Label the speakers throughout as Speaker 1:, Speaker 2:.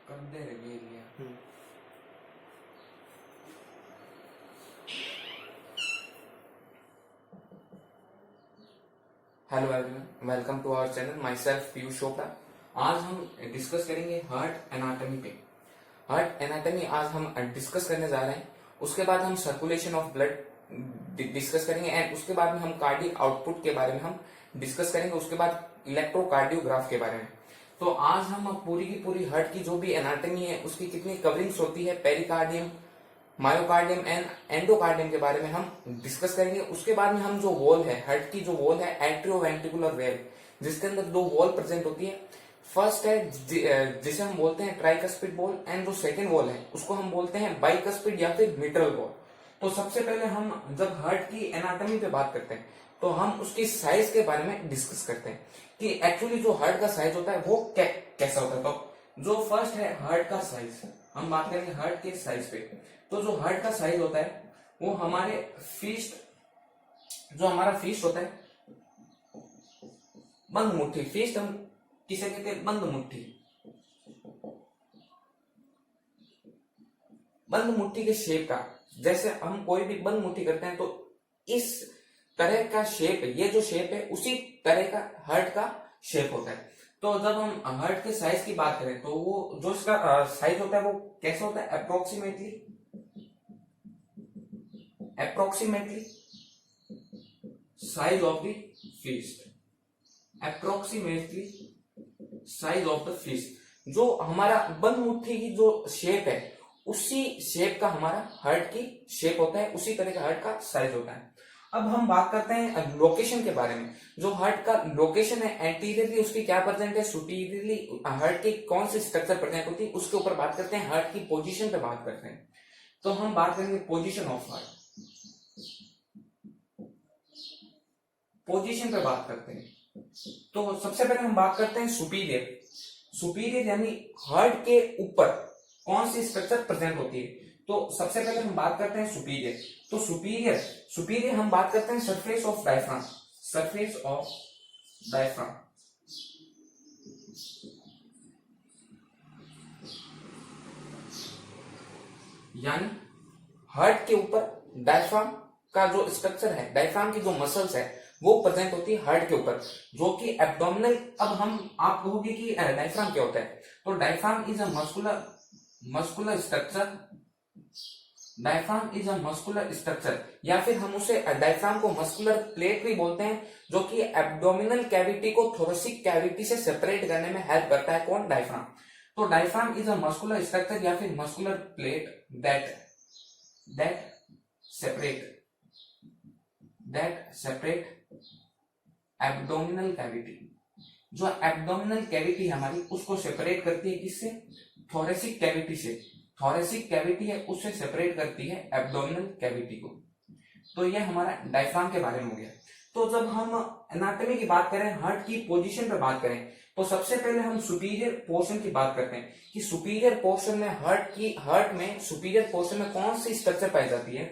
Speaker 1: कर दे रही है। Hello everyone, welcome to our channel. Myself Piyush Chopra. आज हम डिस्कस करेंगे हार्ट एनाटॉमी पे। हार्ट एनाटॉमी आज हम डिस्कस करने जा रहे हैं। उसके बाद हम सर्कुलेशन ऑफ ब्लड डिस्कस करेंगे एंड उसके बाद में हम कार्डियक आउटपुट के बारे में हम डिस्कस करेंगे। उसके बाद इलेक्ट्रोकार्डियोग्राफ के बारे में। तो आज हम पूरी की पूरी हार्ट की जो भी एनाटॉमी है उसकी कितनी कवरिंग्स होती है, पेरिकार्डियम, मायोकार्डियम एंड एंडोकार्डियम के बारे में हम डिस्कस करेंगे। उसके बाद में हम जो वॉल है, हार्ट की जो वॉल है एट्रियोवेंट्रिकुलर वेल, जिसके अंदर दो वॉल प्रेजेंट होती है। फर्स्ट है जिसे हम बोलते हैं ट्राइकस्पिड वॉल एंड जो सेकंड वॉल है उसको हम बोलते हैं बाइकस्पिड या फिर मिट्रल वॉल। तो सबसे पहले हम जब हार्ट की एनाटॉमी पे बात करते हैं तो हम उसकी साइज के बारे में डिस्कस करते हैं कि एक्चुअली जो हार्ट का साइज होता है वो कैसा होता है। तो जो फर्स्ट है हार्ट का साइज, हम बात करेंगे हार्ट के साइज पे। तो जो हार्ट का साइज होता है वो हमारे फीस्ट, जो हमारा फीस्ट होता है, बंद मुट्ठी, फीस्ट हम किसे कहते हैं, बंद मुट्ठी। बंद मुट्ठी के शेप का, जैसे हम कोई भी बंद मुट्ठी करते हैं तो इस तरह का शेप, ये जो शेप है उसी तरह का हार्ट का शेप होता है। तो जब हम हार्ट के साइज की बात करें तो वो जो इसका साइज होता है वो कैसा होता है, approximately size of the feast, approximately size of the feast. जो हमारा बंद मुट्ठी की जो शेप है उसी शेप का हमारा हार्ट की शेप होता है, उसी तरह का हार्ट का साइज होता है। अब हम बात करते हैं लोकेशन के बारे में। जो हार्ट का लोकेशन है, एंटीरियरली उसकी क्या प्रेजेंट है, सुपीरियरली हार्ट की कौन सी स्ट्रक्चर प्रेजेंट होती है, उसके ऊपर बात करते हैं। हार्ट की पोजीशन पे बात करते हैं तो हम बात करेंगे पोजीशन ऑफ हार्ट। पोजीशन पे बात करते हैं तो सबसे पहले हम बात करते हैं सुपीरियर। सुपीरियर यानी हार्ट के ऊपर कौन सी स्ट्रक्चर प्रेजेंट होती है। तो सबसे पहले हम बात करते हैं सुपीरियर। तो सुपीरियर हम बात करते हैं surface of diaphragm, surface of diaphragm. यानी हार्ट के ऊपर डायफ्राम का जो स्ट्रक्चर है, डायफ्राम की जो मसल्स है वो प्रेजेंट होती है हार्ट के ऊपर, जो कि एब्डोमिनल। अब हम आप कहोगे कि डायफ्राम क्या होता है, तो diaphragm is a muscular structure. Diaphragm is a muscular structure, या फिर हम उसे डायफ्राम को मस्कुलर प्लेट भी बोलते हैं, जो कि एब्डोमिनल कैविटी को थोरेसिक कैविटी से सेपरेट करने में हेल्प करता है। कौन, डायफ्राम। तो diaphragm is a muscular structure या फिर muscular plate that separate abdominal cavity. जो एब्डोमिनल कैविटी हमारी उसको सेपरेट करती है, किससे, थोरेसिक कैविटी से। थोरेसिक कैविटी है उससे सेपरेट करती है एब्डोमिनल कैविटी को। तो ये हमारा डायफ्राम के बारे में हो गया। तो जब हम एनाटॉमी की बात करें, हार्ट की पोजीशन पे बात करें, तो सबसे पहले हम सुपीरियर पोर्शन की बात करते हैं कि सुपीरियर पोर्शन में हार्ट में सुपीरियर पोर्शन में कौन सी स्ट्रक्चर पाई जाती है।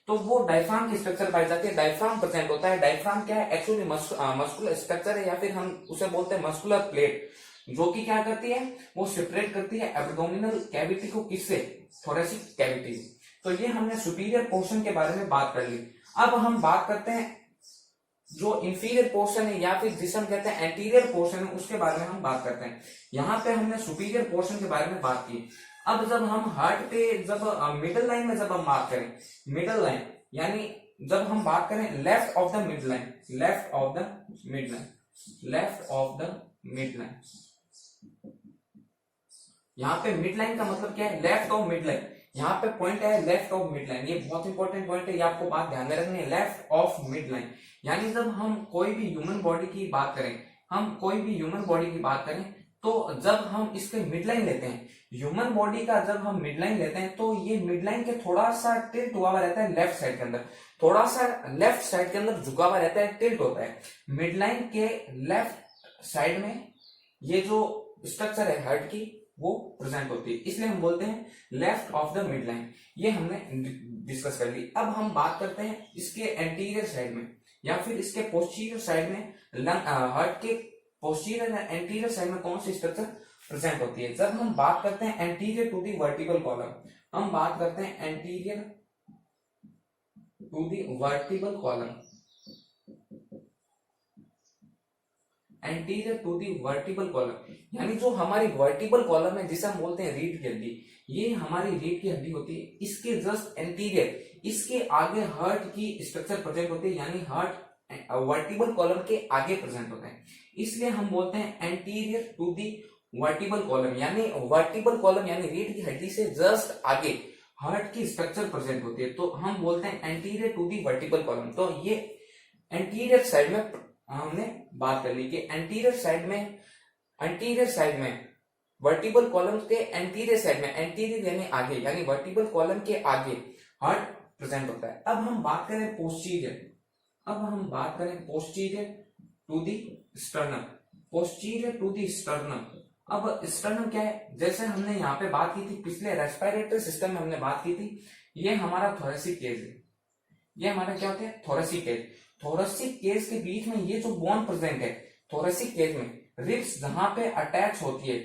Speaker 1: तो वो डायफ्राम की स्ट्रक्चर पाई जाती है, डायफ्राम प्रेजेंट होता है। डायफ्राम क्या है, एक्चुअली मस्कुलर स्ट्रक्चर है, या फिर हम उसे बोलते हैं मस्कुलर प्लेट, जो कि क्या करती है, वो सेपरेट करती है एब्डोमिनल कैविटी को, किससे, थोरेसिक कैविटी। तो ये हमने सुपीरियर पोर्शन के बारे में बात कर ली। अब हम बात करते हैं जो इंफीरियर पोर्शन है, या फिर जिसे हम कहते हैं एंटीरियर पोर्शन है, उसके बारे में हम बात करते हैं। यहाँ पे हमने सुपीरियर पोर्शन के बारे में बात की। अब जब हम हार्ट पे, जब मिडल लाइन में जब हम बात करें, मिडल लाइन यानी जब हम बात करें left of the mid line, यहाँ पे मिड लाइन का मतलब क्या है, लेफ्ट ऑफ मिड लाइन। यहाँ पे पॉइंट है लेफ्ट ऑफ मिड लाइन, ये बहुत इंपॉर्टेंट पॉइंट है, ये आपको बात ध्यान में रखनी है, लेफ्ट ऑफ मिड लाइन। यानी जब हम कोई भी ह्यूमन बॉडी की बात करें, तो जब हम इसके मिड लाइन लेते हैं, ह्यूमन बॉडी का जब हम मिड लाइन लेते हैं, तो ये मिड लाइन के थोड़ा सा टिल्ट हुआ रहता है लेफ्ट साइड के अंदर, थोड़ा सा लेफ्ट साइड के अंदर झुका हुआ रहता है, टिल्ट होता है। मिड लाइन के लेफ्ट साइड में ये जो स्ट्रक्चर है हार्ट की वो प्रेजेंट होती है, इसलिए हम बोलते हैं left of the mid line. ये हमने डिस्कस कर ली। अब हम बात करते हैं इसके एंटीरियर साइड में या फिर इसके पोस्टीरियर साइड में, हार्ट के पोस्टीरियर या एंटीरियर साइड में कौन सी स्ट्रक्चर प्रेजेंट होती है। जब हम बात करते हैं anterior to the vertical column, हम बात करते हैं anterior to the vertical column, anterior to the vertical column, यानी जो हमारी वर्टिकल कॉलम है जिसे हम बोलते हैं रीढ़ की हड्डी, ये हमारी रीढ़ की हड्डी होती है। इसके जस्ट एंटीरियर, इसके आगे हार्ट की स्ट्रक्चर प्रेजेंट होती है, यानी हार्ट वर्टिबल कॉलम के आगे प्रेजेंट होता है, इसलिए हम बोलते हैं anterior to the vertebral column, यानी वर्टिबल कॉलम यानी रीढ़ की हड्डी से जस्ट आगे हार्ट की स्ट्रक्चर प्रेजेंट होती है, तो हम बोलते हैं anterior to the vertebral column. तो ये एंटीरियर साइड में हमने बात कर ली कि एंटीरियर साइड में वर्टिबल कॉलम के एंटीरियर साइड में, एंटीरियर यानी आगे, यानी वर्टिबल कॉलम के आगे हार्ट प्रेजेंट होता है। अब हम बात करें posterior, to the sternum, posterior to the sternum. अब स्टर्नम क्या है, जैसे हमने यहाँ पे बात की थी पिछले रेस्पिरेटरी सिस्टम में हमने बात की थी, ये हमारा थोरेसिक केज है, ये हमारा क्या होता है थोरेसिक केज। थोरेसिक केज के बीच में ये जो बोन प्रेजेंट है, थोरेसिक केज में रिब्स जहां पे अटैच होती है,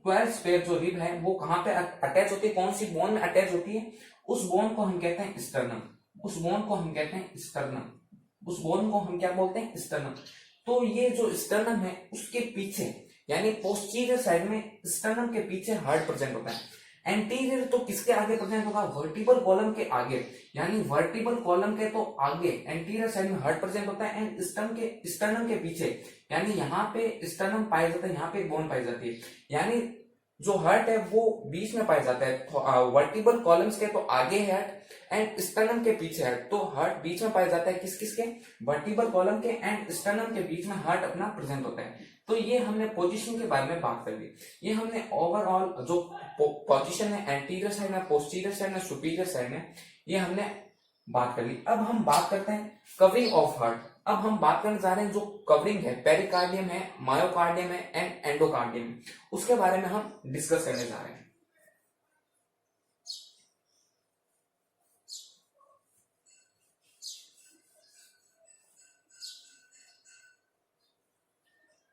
Speaker 1: 12 स्पेयर जो रिब है वो कहां पे अटैच होती है, कौन सी बोन में अटैच होती है, उस बोन को हम कहते हैं स्टर्नम, उस बोन को हम कहते हैं स्टर्नम, उस बोन को हम क्या बोलते हैं स्टर्नम। तो ये जो स्टर्नम है उसके पीछे यानी पोस्टीरियर साइड में स्टर्नम के पीछे हार्ट प्रेजेंट होता है। एंटीरियर तो किसके आगे प्रेजेंट होगा, वर्टिबल कॉलम के आगे, यानी वर्टिबल कॉलम के तो आगे एंटीरियर साइड में हार्ट प्रेजेंट होता है, एंड स्टर्नम के पीछे, यानी यहाँ पे स्टर्नम पाया जाता है, यहाँ पे एक बोन पाई जाती है, यानी जो हार्ट है वो बीच में पाया जाता है। वर्टिबल कॉलम्स के तो आगे है हार्ट एंड स्टर्नम के पीछे हार्ट, तो हार्ट बीच में पाया जाता है किसके, वर्टिबल कॉलम के एंड स्टर्नम के बीच में हार्ट अपना प्रेजेंट होता है। तो ये हमने पोजीशन के बारे में बात कर ली, ये हमने ओवरऑल जो पोजीशन है एंटीरियर साइड में, पोस्टीरियर साइड में, सुपीरियर साइड में, ये हमने बात कर ली। अब हम बात करते हैं कवरिंग ऑफ हार्ट। अब हम बात करने जा रहे हैं जो कवरिंग है, पेरिकार्डियम है, मायोकार्डियम है एंड एंडोकार्डियम, उसके बारे में हम डिस्कस करने जा रहे हैं।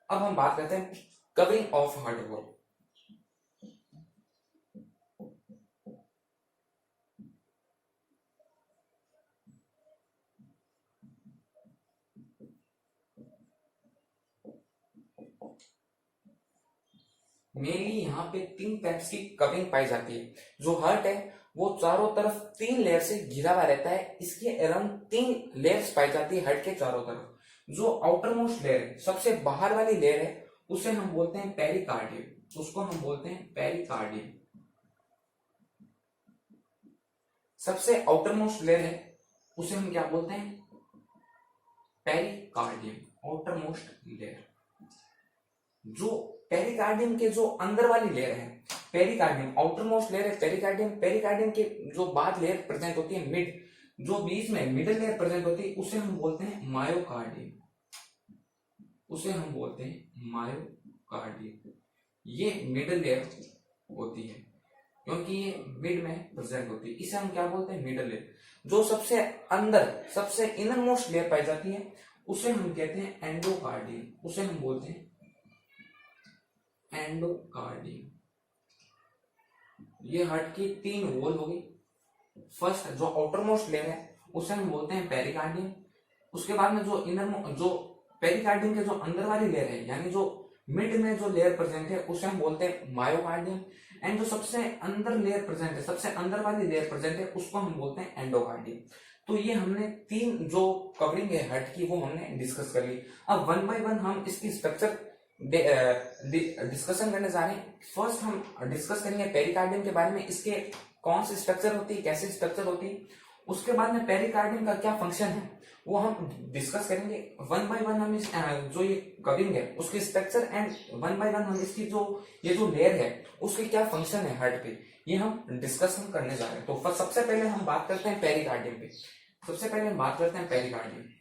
Speaker 1: अब हम बात करते हैं covering of heart wall. Mainly यहाँ पे 3 टाइप्स की कवरिंग पाई जाती है। जो हार्ट है वो चारों तरफ 3 लेयर से घिरा हुआ रहता है, इसके अराउंड 3 लेयर्स पाई जाती है हार्ट के चारों तरफ। जो आउटर मोस्ट लेयर है, सबसे बाहर वाली लेयर है, उसे हम बोलते हैं पेरिकार्डियम, उसको हम बोलते हैं पेरिकार्डियम। सबसे आउटर मोस्ट लेयर है उसे हम क्या बोलते हैं, पेरिकार्डियम, आउटर मोस्ट लेयर। जो पेरिकार्डियम के जो अंदर वाली लेयर है, पेरिकार्डियम आउटर मोस्ट लेयर है पेरिकार्डियम, पेरिकार्डियम के जो बाद लेयर प्रेजेंट होती है मिड, जो बीच में मिडिल लेयर प्रेजेंट होती है उसे हम बोलते हैं मायोकार्डियम, उसे हम बोलते हैं मायोकार्डियम। ये मिडिल लेयर होती है क्योंकि ये मिड में प्रेजेंट होती है, इसे हम क्या बोलते हैं मिडिल लेयर। जो सबसे अंदर सबसे इनर मोस्ट लेयर पाई जाती है उसे हम कहते हैं एंडोकार्डियम, उसे हम बोलते हैं एंडोकार्डियम। ये हार्ट की 3 वॉल होगी। फर्स्ट जो आउटर मोस्ट लेयर है उसे हम बोलते हैं पेरिकार्डियम, उसके बाद में जो पेरिकार्डियम के जो अंदर वाली लेयर है यानी जो मिड में जो लेयर प्रेजेंट है उसे हम बोलते हैं मायोकार्डियम, एंड जो सबसे अंदर लेयर प्रेजेंट है, सबसे अंदर वाली लेयर प्रेजेंट है उसको हम बोलते हैं एंडोकार्डियम। तो ये हमने 3 जो कवरिंग है हार्ट की वो हमने डिस्कस कर ली। अब 1 बाय 1 हम इसकी स्ट्रक्चर डिस्कशन करने जा रहे हैं। फर्स्ट हम डिस्कस करेंगे पेरिकार्डियम के बारे में, इसके कौन सी स्ट्रक्चर होती है, कैसे स्ट्रक्चर होती है, उसके बाद में पेरिकार्डियम का क्या फंक्शन है वो हम डिस्कस करेंगे। 1 बाय 1 हम जो ये कवरिंग है उसकी स्ट्रक्चर एंड 1 बाय 1 हम इसकी ये जो लेयर है उसके क्या फंक्शन है हार्ट पे, ये हम डिस्कशन करने जा रहे हैं। तो सबसे पहले हम बात करते हैं पेरिकार्डियम पे, सबसे पहले हम बात करते हैं पेरिकार्डियम।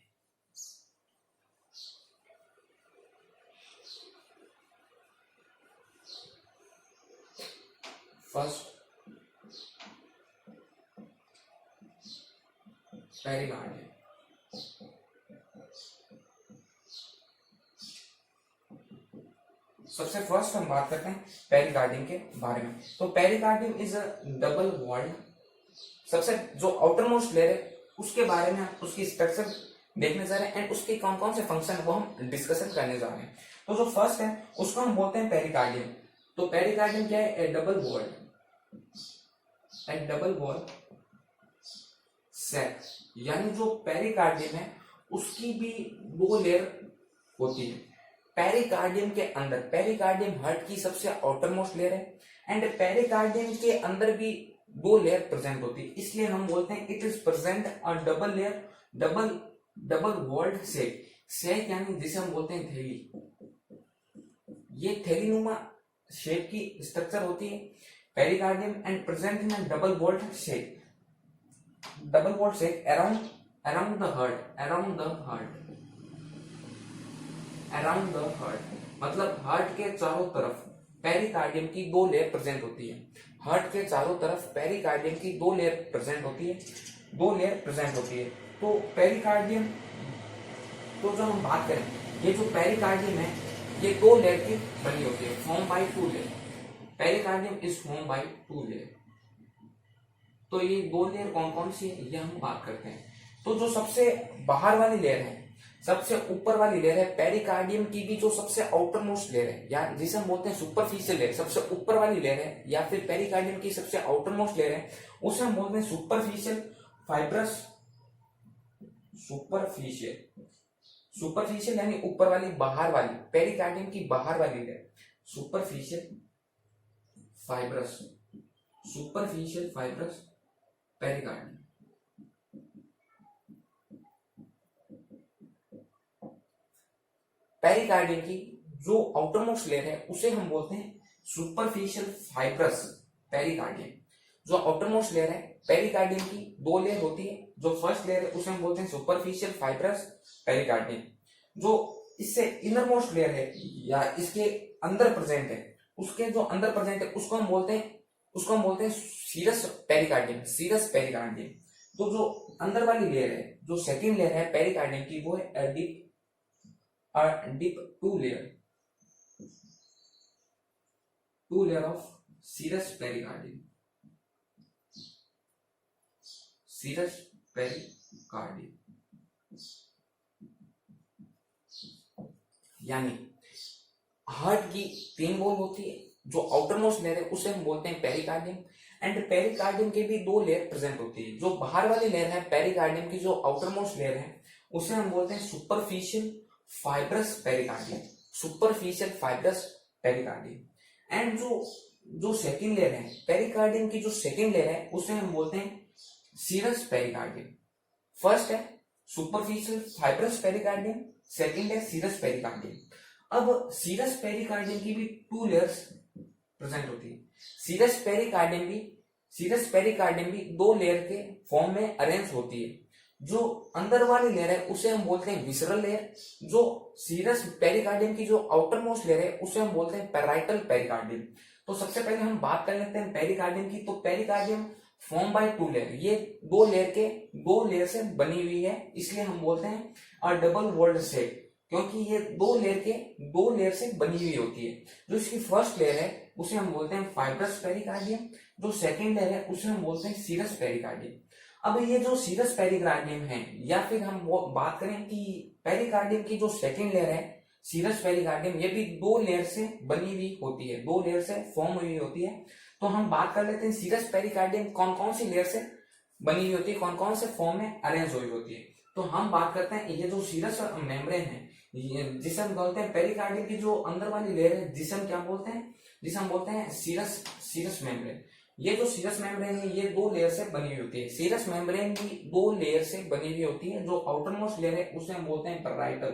Speaker 1: First pericardium. सबसे फर्स्ट हम बात करते हैं पेरिकार्डियम के बारे में। तो pericardium is a double walled, सबसे जो आउटर मोस्ट लेयर है उसके बारे में हम उसकी स्ट्रक्चर देखने जा रहे हैं एंड उसके कौन कौन से फंक्शन है वो हम डिस्कशन करने जा रहे हैं। तो जो फर्स्ट है उसको हम बोलते हैं पेरिकार्डियम। तो पेरिकार्डियम क्या है? ए डबल वॉल सेक, यानी जो पेरिकार्डियम है उसकी भी दो लेयर होती है। पेरिकार्डियम के अंदर, पेरिकार्डियम हार्ट की सबसे आउटर मोस्ट लेयर है एंड पेरिकार्डियम के अंदर भी दो लेयर प्रेजेंट होती है, इसलिए हम बोलते हैं it is present a double layer, double walled sac यानी जिसे हम बोलते हैं थैली। ये थैलीनुमा शेप की स्ट्रक्चर होती है pericardium and present in double walled sac around the heart, मतलब हार्ट के चारों तरफ पेरिकार्डियम की दो लेयर प्रेजेंट होती है। हार्ट के चारों तरफ पेरिकार्डियम की दो लेयर प्रेजेंट होती है। तो पेरिकार्डियम, तो जो हम बात करें, ये जो पेरिकार्डियम है ये दो लेयर की बनी होती है, form by two layer. Pericardium is form by two layer. तो ये दो लेयर कौन कौन सी है ये हम बात करते हैं। तो जो सबसे बाहर वाली लेयर है, सबसे ऊपर वाली लेयर है पेरिकार्डियम की भी जो सबसे आउटर मोस्ट लेयर है, या जिसे हम बोलते हैं सुपरफिशियल लेयर, सबसे ऊपर वाली लेयर है, या फिर पेरिकार्डियम की सबसे आउटर मोस्ट लेयर है, उसे हम बोलते हैं सुपरफिशियल फाइब्रस। सुपरफिशियल यानी ऊपर वाली, बाहर वाली, पेरिकार्डियम की बाहर वाली layer superficial fibrous pericardium. Pericardium की जो आउटर मोस्ट लेयर है उसे हम बोलते हैं सुपरफिशियल फाइब्रस पेरिकार्डियम। जो आउटर मोस्ट लेयर है पेरिकार्डियम की दो लेयर होती है, जो फर्स्ट लेयर है उसे हम बोलते हैं सुपरफिशियल फाइब्रस पेरिकार्डियम। जो इससे इनर मोस्ट लेयर है या इसके अंदर प्रेजेंट है, उसके जो अंदर प्रेजेंट है उसको हम बोलते हैं सीरस पेरिकार्डियम। तो जो अंदर वाली लेयर है, जो सेकंड लेयर है पेरिकार्डियम की, वो है deep to layer of serous pericardium. यानी हार्ट की तीन वॉल होती है, जो आउटर मोस्ट लेयर है उसे हम बोलते हैं पेरिकार्डियम एंड पेरिकार्डियम के भी दो लेयर प्रेजेंट होती है। जो बाहर वाली लेयर है पेरिकार्डियम की, जो आउटर मोस्ट लेयर है उसे हम बोलते हैं सुपरफिशियल फाइब्रस पेरिकार्डियम एंड जो सेकंड लेयर है पेरिकार्डियम की, जो सेकंड लेयर है उसे हम बोलते हैं सीरस पेरिकार्डियम। फर्स्ट है सुपरफिशियल फाइब्रस पेरिकार्डियम, सेकंड है सीरस पेरिकार्डियम। अब सीरस पेरिकार्डियम की भी टू लेयर्स प्रेजेंट होती है। सीरस पेरिकार्डियम भी दो लेयर के फॉर्म में अरेंज होती है। जो अंदर वाली लेयर है उसे हम बोलते हैं विसरल लेयर। जो सीरस पेरिकार्डियम की जो आउटर मोस्ट लेयर है उसे हम बोलते हैं पैराइटल पेरिकार्डियम। तो सबसे पहले हम बात कर लेते हैं पेरिकार्डियम की। तो pericardium form by two layer, ये दो लेयर से बनी हुई है, इसलिए हम बोलते हैं अ डबल वॉल्ड सेक, क्योंकि ये दो लेयर से बनी हुई होती है। जो इसकी फर्स्ट लेयर है उसे हम बोलते हैं फाइब्रस पेरिकार्डियम, जो सेकंड लेयर है उसे हम बोलते हैं सीरस पेरिकार्डियम। अब ये जो सीरस पेरिकार्डियम है, या फिर हम वो बात करें कि पेरिकार्डियम की जो सेकंड लेयर है सीरस पेरिकार्डियम, ये भी दो लेयर से बनी हुई होती है, दो लेयर से फॉर्म हुई होती है। तो हम बात कर लेते हैं सीरस पेरिकार्डियम कौन कौन सी लेयर से बनी हुई होती है, कौन कौन से फॉर्म में अरेंज हुई होती है। तो हम बात करते हैं ये जो सीरस मेम्ब्रेन है, जिसे हम बोलते हैं पेरिकार्डियम की जो अंदर वाली लेयर है, जिसे हम क्या बोलते हैं सीरस मेम्ब्रेन। ये जो सीरस मेम्ब्रेन है ये दो लेयर से बनी हुई होती है। सीरस मेम्ब्रेन भी दो लेयर से बनी हुई होती है। जो आउटर मोस्ट लेयर है उसे हम बोलते हैं पैराइटल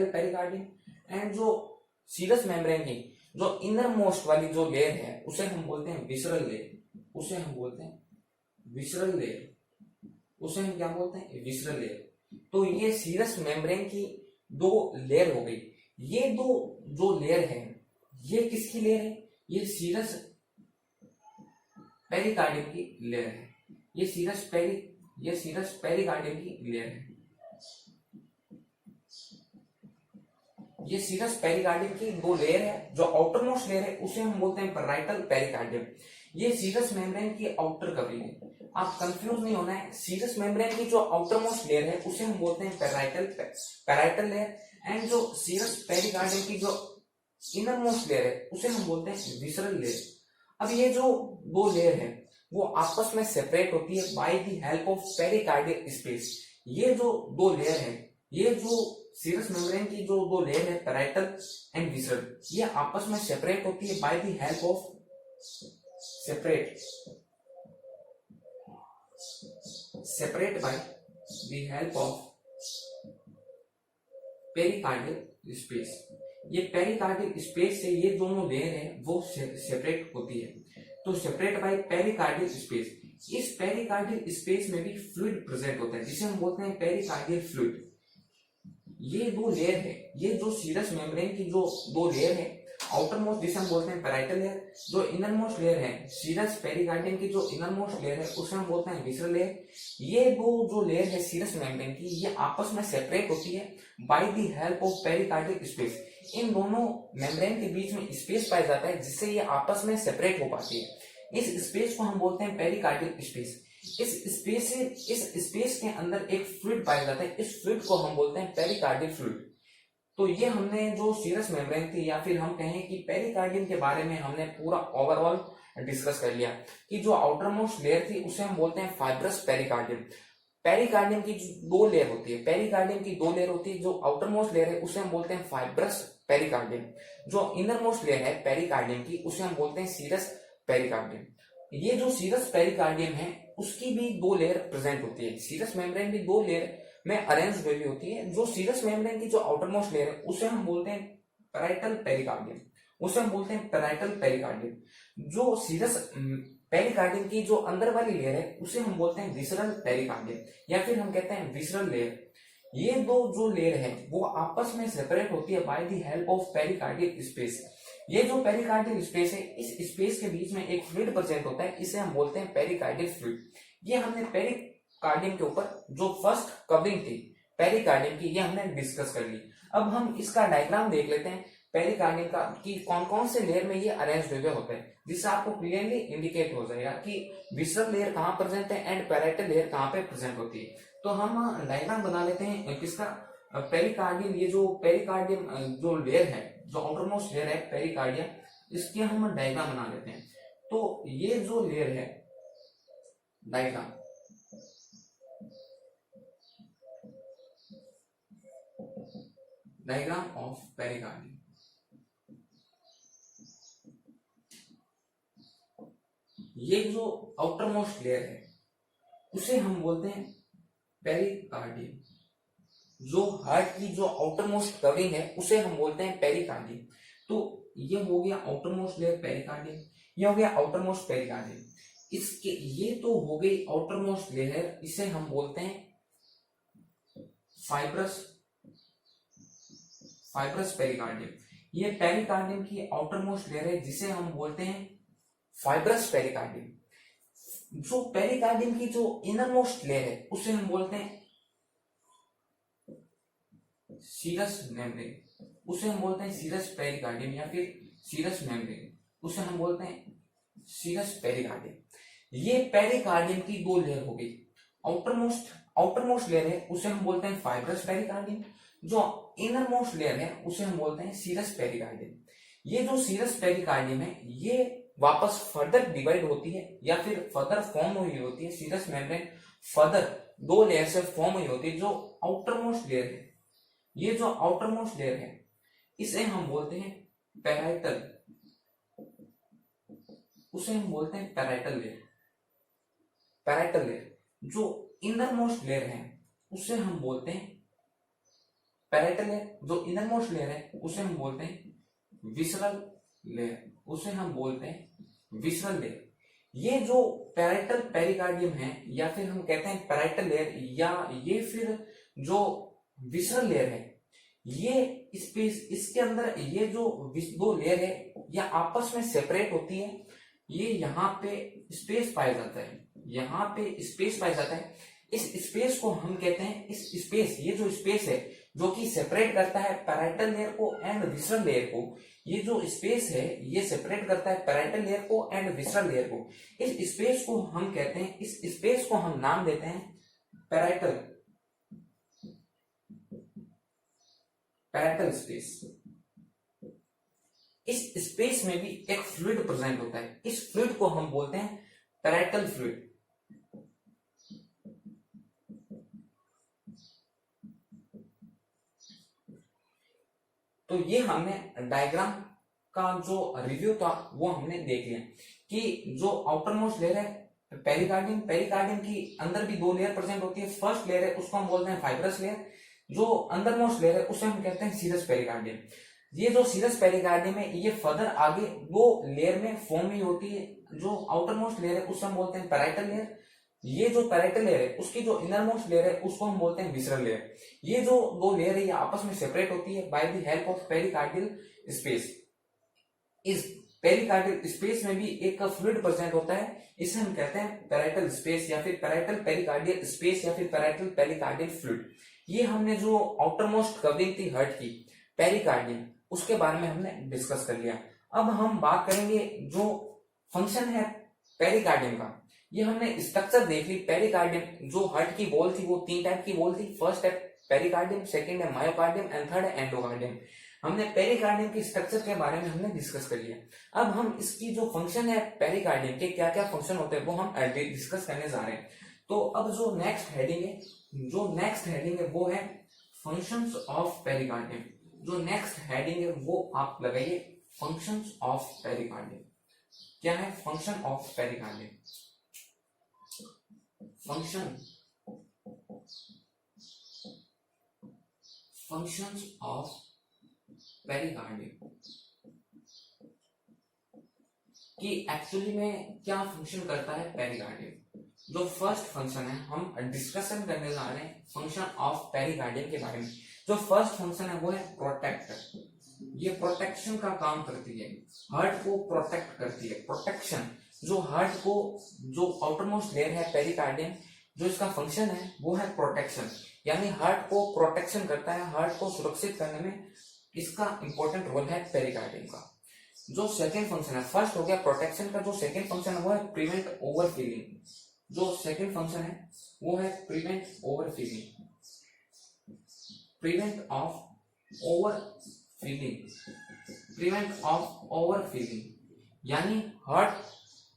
Speaker 1: पेरिकार्डियम। एंड जो सीरस मेम्ब्रेन की जो इनर मोस्ट वाली जो लेयर है उसे हम बोलते हैं विसरल लेयर। तो ये सीरस मेम्ब्रेन की दो लेयर हो गई। ये दो जो लेयर है ये किसकी लेयर है? ये सीरस पेरिकार्डियम की लेयर है। ये सीरस पेरिकार्डियम की लेयर है। ये सीरस पेरिकार्डियम की दो लेयर है। जो आउटर मोस्ट लेयर है उसे हम बोलते हैं पैराइटल पेरिकार्डियम। ये सीरस मेम्ब्रेन की आउटर कवरिंग है। आप कंफ्यूज नहीं होना है। सीरस मेम्ब्रेन की जो आउटर मोस्ट लेयर है उसे हम बोलते हैं पैराइटल लेयर, एंड जो सीरस पेरिकार्डियम की जो इनर मोस्ट लेयर है उसे हम बोलते हैं विसरल लेयर। अब ये जो दो लेयर है वो आपस में सेपरेट होती है by the help of pericardial space. ये जो दो लेयर है, ये जो सीरस मेम्ब्रेन की जो दो लेयर है पैराइटल एंड विसरल, ये आपस में सेपरेट होती है by the help of separate by the help of pericardial space. ये पेरिकार्डियल स्पेस से ये दोनों लेयर है वो सेपरेट होती है। तो सेपरेट बाय पेरिकार्डियल स्पेस। इस पेरिकार्डियल स्पेस में भी फ्लूइड प्रेजेंट होता है जिसे हम बोलते हैं पेरिकार्डियल फ्लूइड। ये दो लेयर है, ये जो सीरस मेम्ब्रेन की जो दो लेयर है, आउटर मोस्ट जिसे हम बोलते हैं पैराइटल लेयर, जो इनर मोस्ट लेयर है सीरस पेरिकार्डियम की जो इनर मोस्ट लेयर है उसे हम बोलते हैं विसरल लेयर। ये दो जो लेयर है सीरस मेम्ब्रेन की, ये आपस में सेपरेट होती है by the help of pericardial space. इन दोनों मेम्ब्रेन के बीच में स्पेस पाया जाता है जिससे ये आपस में सेपरेट हो पाती है। इस स्पेस को हम बोलते हैं पेरिकार्डियल स्पेस। इस स्पेस के अंदर एक फ्लूइड पाया जाता है, इस फ्लूइड को हम बोलते हैं पेरिकार्डियल फ्लूइड। तो ये हमने जो सीरस मेम्ब्रेन थी या फिर हम कहें कि पेरिकार्डियम के बारे में हमने पूरा ओवरऑल डिस्कस कर लिया कि जो आउटर मोस्ट लेयर थी उसे हम बोलते हैं फाइब्रस पेरिकार्डियम। पेरिकार्डियम की दो लेयर होती है, पेरिकार्डियम की दो लेयर होती है। जो आउटर मोस्ट लेयर है उसे हम बोलते हैं फाइब्रस पेरिकार्डियम। जो इनर मोस्ट लेयर है पेरिकार्डियम की उसे हम बोलते हैं सीरस पेरिकार्डियम। ये जो सीरस पेरिकार्डियम है उसकी भी दो लेयर प्रेजेंट होती है। सीरस मेम्ब्रेन की दो लेयर में अरेंज हुई होती है। जो सीरस मेम्ब्रेन की जो आउटर मोस्ट लेयर है उसे हम बोलते हैं पैराइटल पेरिकार्डियम, उसे हम बोलते हैं पैराइटल पेरिकार्डियम। जो सीरस पेरिकार्डियम की जो अंदर वाली लेयर है उसे हम बोलते हैं विसरल पेरिकार्डियम या फिर हम कहते हैं विसरल लेयर। ये दो जो लेयर है वो आपस में सेपरेट होती है by the help of pericardial space. ये जो पेरिकार्डियल स्पेस है, इस स्पेस के बीच में एक फ्लूइड प्रेजेंट होता है, इसे हम बोलते हैं पेरिकार्डियल फ्लूइड। ये हमने पेरिकार्डियम के ऊपर जो फर्स्ट कवरिंग थी पेरिकार्डियम की, ये हमने डिस्कस कर ली। अब हम इसका डायग्राम देख लेते हैं पेरिकार्डियम का कि कौन कौन से लेयर में ये अरेंज हुए होते हैं, जिससे आपको क्लियरली इंडिकेट हो जाएगा कि विसरल लेयर कहाँ प्रेजेंट है एंड पैराइटल लेयर कहाँ पे प्रेजेंट होती है। तो हम डायग्राम बना लेते हैं किसका, पेरिकार्डियम। ये जो पेरिकार्डियम जो लेयर है, जो आउटरमोस्ट लेयर है पेरिकार्डियम, इसके हम डायग्राम बना लेते हैं। तो ये जो लेयर है, डायग्राम ऑफ पेरिकार्डियम। ये जो आउटरमोस्ट लेयर है उसे हम बोलते हैं पेरिकार्डियम। जो हार्ट की जो आउटरमोस्ट कवरिंग है उसे हम बोलते हैं पेरिकार्डियम। तो ये हो गया आउटरमोस्ट लेयर पेरिकार्डियम, ये हो गया आउटरमोस्ट पेरिकार्डियम। इसके ये तो हो गई आउटरमोस्ट लेयर, इसे हम बोलते हैं फाइब्रस पेरिकार्डियम। ये पेरिकार्डियम की आउटरमोस्ट लेयर है जिसे हम बोलते हैं फाइब्रस पेरिकार्डियम। जो पेरिकार्डियम की जो इनरमोस्ट लेयर है उसे हम बोलते हैं सीरस मेम्ब्रेन, उसे हम बोलते हैं सीरस पेरिकार्डियम या फिर सीरस मेम्ब्रेन, उसे हम बोलते हैं सीरस पेरिकार्डियम। ये पेरिकार्डियम की दो लेयर हो गई। आउटरमोस्ट लेयर है उसे हम बोलते हैं फाइब्रस पेरिकार्डियम, जो इनरमोस्ट लेयर है उसे हम बोलते हैं सीरस पेरिकार्डियम। ये जो सीरस पेरिकार्डियम है ये वापस फर्दर डिवाइड होती है या फिर फर्दर फॉर्म हुई होती है। सीरस मेम्ब्रेन फर्दर दो लेयर से फॉर्म हुई होती है। जो आउटरमोस्ट लेयर है, ये जो आउटरमोस्ट लेयर है इसे हम बोलते हैं पैराइटल, उसे हम बोलते हैं पैराइटल लेयर। जो इनरमोस्ट लेयर है उसे हम बोलते हैं पैराइटल लेयर। जो इनरमोस्ट लेयर है उसे हम बोलते हैं विसरल लेयर, उसे हम बोलते हैं विसरल लेयर। ये जो पैराइटल पेरिकार्डियम है या फिर हम कहते हैं पैराइटल लेयर या ये फिर जो विसरल लेयर है, ये स्पेस इसके अंदर ये जो दो लेयर है ये आपस में सेपरेट होती है। ये यहाँ पे स्पेस पाया जाता है, यहाँ पे स्पेस पाया जाता है, इस स्पेस को हम कहते हैं, इस स्पेस, ये जो स्पेस है जो कि सेपरेट करता है पैराइटल लेयर को एंड विसरल लेयर को, ये जो स्पेस है ये सेपरेट करता है पैराइटल लेयर को एंड विसरल लेयर को, इस स्पेस को हम कहते हैं, इस स्पेस को हम नाम देते हैं पैराइटल स्पेस। इस स्पेस में भी एक फ्लूइड प्रेजेंट होता है, इस फ्लूइड को हम बोलते हैं पैराइटल फ्लूइड। तो ये हमने डायग्राम का जो रिव्यू था वो हमने देख लिया कि जो आउटर मोस्ट लेयर है पेरिकार्डियम, पेरिकार्डियम की अंदर भी दो लेयर प्रेजेंट होती है। फर्स्ट लेयर है उसको हम बोलते हैं फाइब्रस लेयर, जो अंदर मोस्ट लेयर है उसे हम कहते हैं सीरस पेरिकार्डियम। ये जो सीरस पेरिकार्डियम है ये फर्दर आगे दो लेयर में फॉर्म हुई होती है। जो आउटर मोस्ट लेयर है उसे हम बोलते हैं पैराइटल लेयर, ये जो पैराइटल लेयर है उसकी जो इनर मोस्ट लेयर है उसको हम बोलते हैं विसरल लेयर। ये जो दो लेयर है ये आपस में सेपरेट होती है by the help of pericardial space. इस पेरिकार्डियल स्पेस में भी एक फ्लूइड प्रेजेंट होता है, इसे हम कहते हैं पैराइटल स्पेस या फिर पैराइटल पेरिकार्डियल स्पेस या फिर पैराइटल पेरिकार्डियल फ्लूइड। ये हमने जो आउटर मोस्ट कवरिंग थी हार्ट की पेरिकार्डियम, उसके बारे में हमने डिस्कस कर लिया। अब हम बात करेंगे जो फंक्शन है पेरिकार्डियम का। ये हमने स्ट्रक्चर देख ली। पेरिकार्डियम जो हार्ट की वॉल थी वो तीन टाइप की वॉल थी, फर्स्ट है पेरिकार्डियम, सेकंड है मायोकार्डियम एंड थर्ड है एंडोकार्डियम। हमने पेरिकार्डियम के स्ट्रक्चर के बारे में हमने डिस्कस कर लिया। अब हम इसकी जो फंक्शन है पेरिकार्डियम के क्या क्या फंक्शन होते हैं वो हम डिस्कस करने जा रहे हैं। तो अब जो नेक्स्ट हेडिंग है वो है फंक्शंस ऑफ पेरिकार्डियम। जो नेक्स्ट हेडिंग है वो आप लगाइए फंक्शंस ऑफ पेरिकार्डियम। क्या है function of pericardium? Functions of pericardium कि एक्चुअली में क्या फंक्शन करता है पेरिकार्डियम। जो फर्स्ट फंक्शन है हम डिस्कशन करने जा रहे हैं फंक्शन ऑफ पेरिकार्डियम के बारे में। जो फर्स्ट फंक्शन है वो है प्रोटेक्ट। ये प्रोटेक्शन का काम करती है, हार्ट को प्रोटेक्ट करती है। प्रोटेक्शन जो हार्ट को, जो आउटरमोस्ट लेयर है पेरिकार्डियम, जो इसका फंक्शन है वो है प्रोटेक्शन, यानी हार्ट को प्रोटेक्शन करता है, हार्ट को सुरक्षित करने में इसका इंपॉर्टेंट रोल है पेरिकार्डियम का। जो सेकंड फंक्शन है, फर्स्ट हो गया प्रोटेक्शन का, जो सेकंड फंक्शन है वो है प्रिवेंट ओवरफीलिंग। जो सेकंड फंक्शन है वो है प्रिवेंट ओवरफीलिंग, प्रिवेंट ऑफ ओवरफीलिंग, यानी हार्ट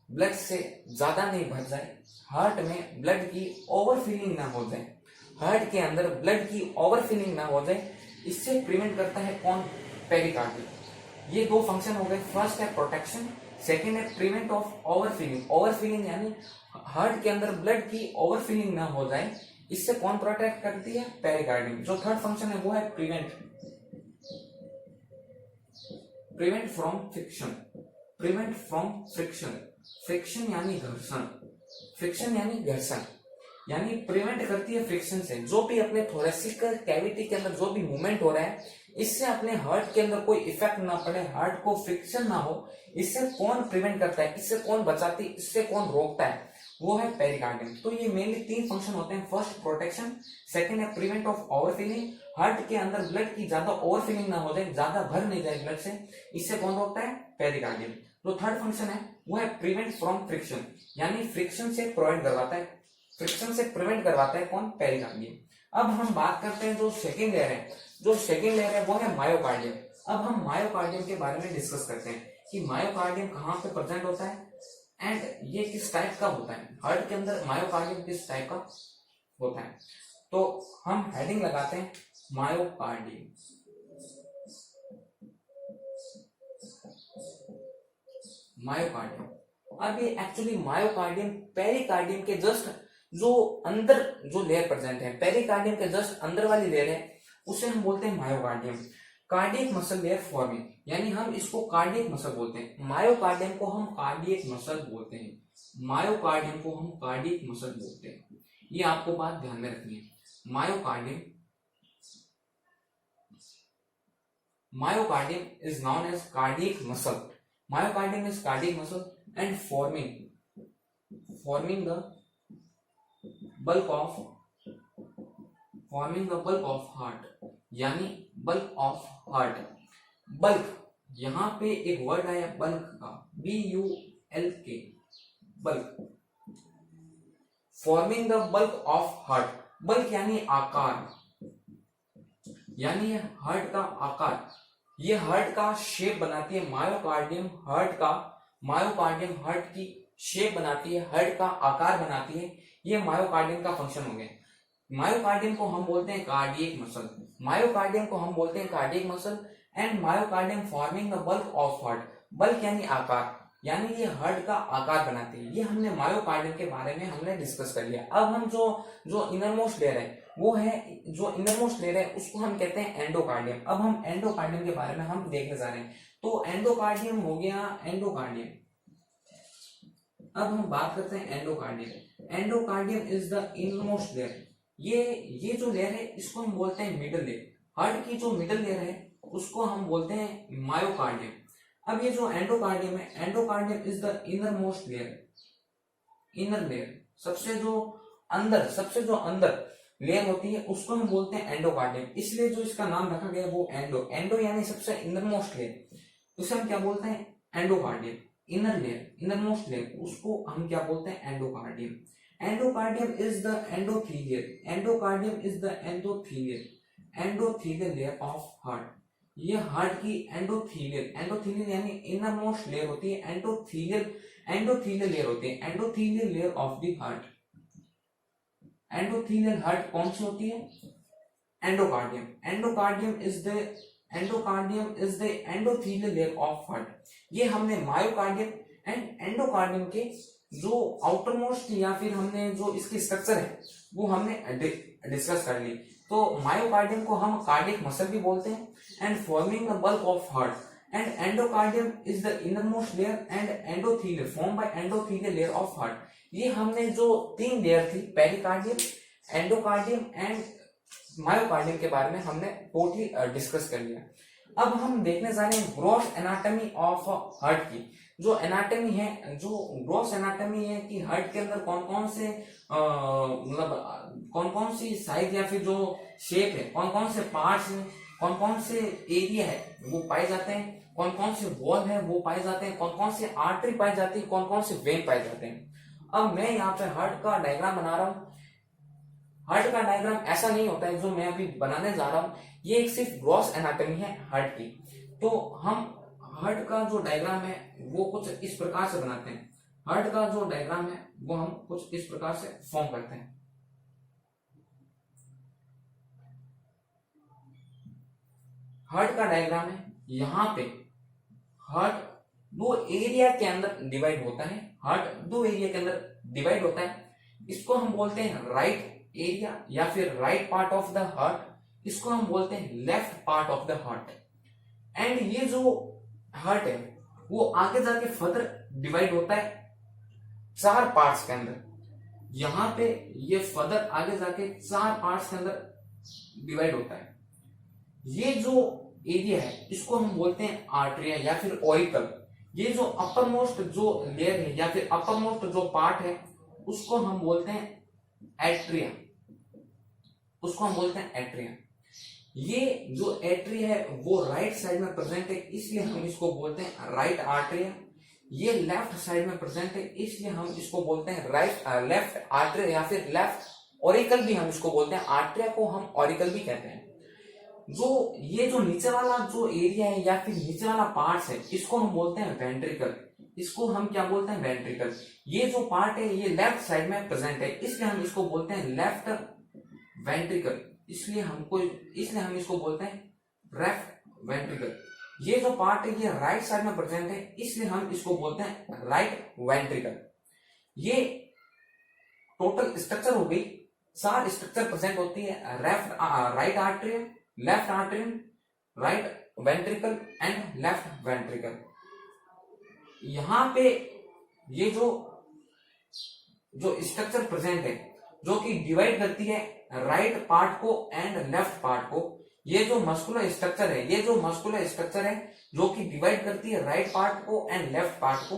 Speaker 1: ब्लड से ज्यादा नहीं भर जाए, हार्ट में ब्लड की ओवरफीलिंग ना हो जाए, हार्ट के अंदर ब्लड की ओवरफीलिंग ना हो जाए, इससे प्रिवेंट करता है कौन? पेरिकार्डियम। ये दो फंक्शन हो गए, फर्स्ट है प्रोटेक्शन, सेकंड है प्रिवेंट ऑफ ओवरफीलिंग। ओवरफीलिंग यानी हार्ट के अंदर ब्लड की ओवरफीलिंग ना हो जाए, इससे कौन प्रोटेक्ट करती है? पेरिकार्डियम। जो थर्ड फंक्शन है वो है प्रिवेंट फ्रॉम फ्रिक्शन, फ्रिक्शन यानी घर्षण, यानी प्रिवेंट करती है फ्रिक्शन से। जो भी अपने थोरेसिक कैविटी के अंदर जो भी मूवमेंट हो रहा है, इससे अपने हार्ट के अंदर कोई इफेक्ट ना पड़े, हार्ट को फ्रिक्शन ना हो, इससे कौन प्रिवेंट करता है, इससे कौन बचाती, इससे कौन रोकता है? वो है पेरिकार्डियम। तो ये मेनली तीन फंक्शन होते हैं, फर्स्ट प्रोटेक्शन, सेकंड है प्रिवेंट ऑफ ओवरफीलिंग, हार्ट के अंदर ब्लड की ज्यादा ओवरफीलिंग ना हो जाए, ज्यादा भर नहीं जाए ब्लड से, इससे कौन रोकता है? पेरिकार्डियम। जो थर्ड फंक्शन है वो है प्रिवेंट फ्रॉम फ्रिक्शन, यानी फ्रिक्शन से प्रिवेंट करवाता है, फ्रिक्शन से प्रिवेंट करवाता है कौन? पेरिकार्डियम। अब हम बात करते हैं जो सेकंड लेयर है, जो सेकंड लेयर है वो है मायोकार्डियम। अब हम मायोकार्डियम के बारे में डिस्कस करते हैं कि मायोकार्डियम कहाँ पे प्रेजेंट होता है एंड ये किस टाइप का होता है। हार्ट के अंदर मायोकार्डियम किस टाइप का होता है, तो हम हेडिंग लगाते हैं मायोकार्डियम। अब ये एक्चुअली मायोकार्डियम पेरिकार्डियम के जस्ट जो अंदर जो लेयर प्रेजेंट है, पेरिकार्डियम के जस्ट अंदर वाली लेयर है, उसे हम बोलते हैं myocardium. Cardiac muscle layer forming, यानी हम इसको कार्डियक मसल बोलते हैं। मायोकार्डियम को हम कार्डियक मसल बोलते हैं, मायोकार्डियम को हम कार्डियक मसल बोलते हैं। ये आपको बात ध्यान में रखनी है। Myocardium is known as cardiac muscle, myocardium is cardiac muscle and forming forming the bulk of heart, यानी बल्क ऑफ हार्ट। बल्क, यहां पे एक वर्ड आया बल्क का, BULK, bulk. Forming the bulk of heart, bulk यानी आकार, यानी heart का आकार, ये हार्ट का शेप बनाती है। मायोकार्डियम हार्ट की शेप बनाती है, हार्ट का आकार बनाती है। ये मायोकार्डियम का फंक्शन हो गया। मायोकार्डियम को हम बोलते हैं cardiac muscle, and myocardium forming the bulk of heart. Bulk यानी आकार, यानी ये हार्ट का आकार बनाती है। ये हमने मायोकार्डियम के बारे में हमने डिस्कस कर लिया। अब हम जो इनरमोस्ट लेयर है, वो है जो इनरमोस्ट लेयर है उसको हम कहते हैं एंडोकार्डियम। अब हम एंडोकार्डियम के बारे में हम देखने जा रहे हैं। तो एंडोकार्डियम हो गया एंडोकार्डियम। अब हम बात करते हैं endocardium. Endocardium is the innermost layer. ये जो लेयर है इसको हम बोलते हैं मिडल लेयर। हार्ट की जो मिडल लेयर है उसको हम बोलते हैं मायोकार्डियम। अब ये जो एंडोकार्डियम है, endocardium is the inner most layer, inner layer, सबसे जो अंदर लेयर होती है उसको हम बोलते हैं एंडोकार्डियम। इसलिए जो इसका नाम रखा गया है वो एंडो यानी सबसे इनर मोस्ट लेयर, उसे हम क्या बोलते हैं endocardium. Inner layer, inner most layer, उसको हम क्या बोलते हैं endocardium. Endocardium is the endothelial layer of heart. ये हार्ट की एंडोथीलियल यानी इनर मोस्ट लेयर होती है, एंडोथीलियल लेयर होती है, endothelial layer of the heart. Endothelial heart कौन सी होती है? Endocardium. Endocardium is the endothelial layer of heart. ये हमने मायोकार्डियम एंड एंडोकार्डियम के जो आउटर मोस्ट या फिर हमने जो इसकी स्ट्रक्चर है वो हमने डिस्कस कर ली। तो मायोकार्डियम को हम कार्डियक मसल भी बोलते हैं, and forming the bulk of heart, and endocardium is the innermost layer and endothelial form by endothelial layer of heart. ये हमने जो 3 लेयर थी, पेरिकार्डियम, एंडोकार्डियम एंड मायोकार्डियम के बारे में हमने टोटली डिस्कस कर लिया। अब हम देखने जा रहे हैं ग्रॉस एनाटॉमी ऑफ हार्ट की। जो एनाटॉमी है, जो ग्रॉस एनाटॉमी है कि हार्ट के अंदर कौन कौन से मतलब कौन कौन सी साइज या फिर जो शेप है, कौन कौन से पार्ट्स हैं, कौन कौन से एरिया है वो पाए जाते हैं, कौन कौन से वॉल है वो पाए जाते हैं, कौन कौन से आर्टरी पाई जाती है, कौन कौन से वेन पाए जाते हैं। अब मैं यहाँ पे हार्ट का डायग्राम बना रहा हूँ। हार्ट का डायग्राम ऐसा नहीं होता है जो मैं अभी बनाने जा रहा हूँ, ये एक सिर्फ ग्रॉस एनाटॉमी है हार्ट की। तो हम हार्ट का जो डायग्राम है वो कुछ इस प्रकार से बनाते हैं। हार्ट का जो डायग्राम है वो हम कुछ इस प्रकार से फॉर्म करते हैं। हार्ट का डायग्राम है, यहाँ पे हार्ट 2 एरिया के अंदर डिवाइड होता है। हार्ट 2 एरिया के अंदर डिवाइड होता है। इसको हम बोलते हैं राइट एरिया या फिर right part of the heart, इसको हम बोलते हैं left part of the heart. And ये जो हार्ट है वो आगे जाके फर्दर डिवाइड होता है 4 पार्ट्स के अंदर। यहां पे ये फर्दर आगे जाके 4 पार्ट्स के अंदर डिवाइड होता है। ये जो एरिया है इसको हम बोलते हैं आर्टरिया या फिर ऑरिकल। ये जो अपर मोस्ट जो लेयर है या फिर अपर मोस्ट जो पार्ट है उसको हम बोलते हैं एट्रिया, उसको हम बोलते हैं एट्रिया। ये जो एट्रिया है वो राइट साइड में प्रेजेंट है, इसलिए हम इसको बोलते हैं राइट आर्टरिया। ये लेफ्ट साइड में प्रेजेंट है, इसलिए हम इसको बोलते हैं लेफ्ट आर्टरिया या फिर लेफ्ट ऑरिकल भी हम इसको बोलते हैं। आर्टरिया को हम ऑरिकल भी कहते हैं। जो ये जो नीचे वाला जो एरिया है या फिर नीचे वाला पार्ट है इसको हम बोलते हैं वेंट्रिकल। इसको हम क्या बोलते हैं? वेंट्रिकल। ये जो पार्ट है ये लेफ्ट साइड में प्रेजेंट है, इसलिए हम इसको बोलते हैं लेफ्ट वेंट्रिकल। इसलिए हम इसको बोलते हैं लेफ्ट वेंट्रिकल। ये जो पार्ट है ये राइट साइड में प्रेजेंट है, इसलिए हम इसको बोलते हैं राइट वेंट्रिकल। ये टोटल स्ट्रक्चर हो गई, 4 स्ट्रक्चर प्रेजेंट होती है, right atrium, left atrium, right ventricle and left ventricle. यहां पे ये जो स्ट्रक्चर प्रेजेंट है जो कि डिवाइड करती है राइट पार्ट को एंड लेफ्ट पार्ट को, ये जो मस्कुलर स्ट्रक्चर है जो कि डिवाइड करती है राइट पार्ट को एंड लेफ्ट पार्ट को,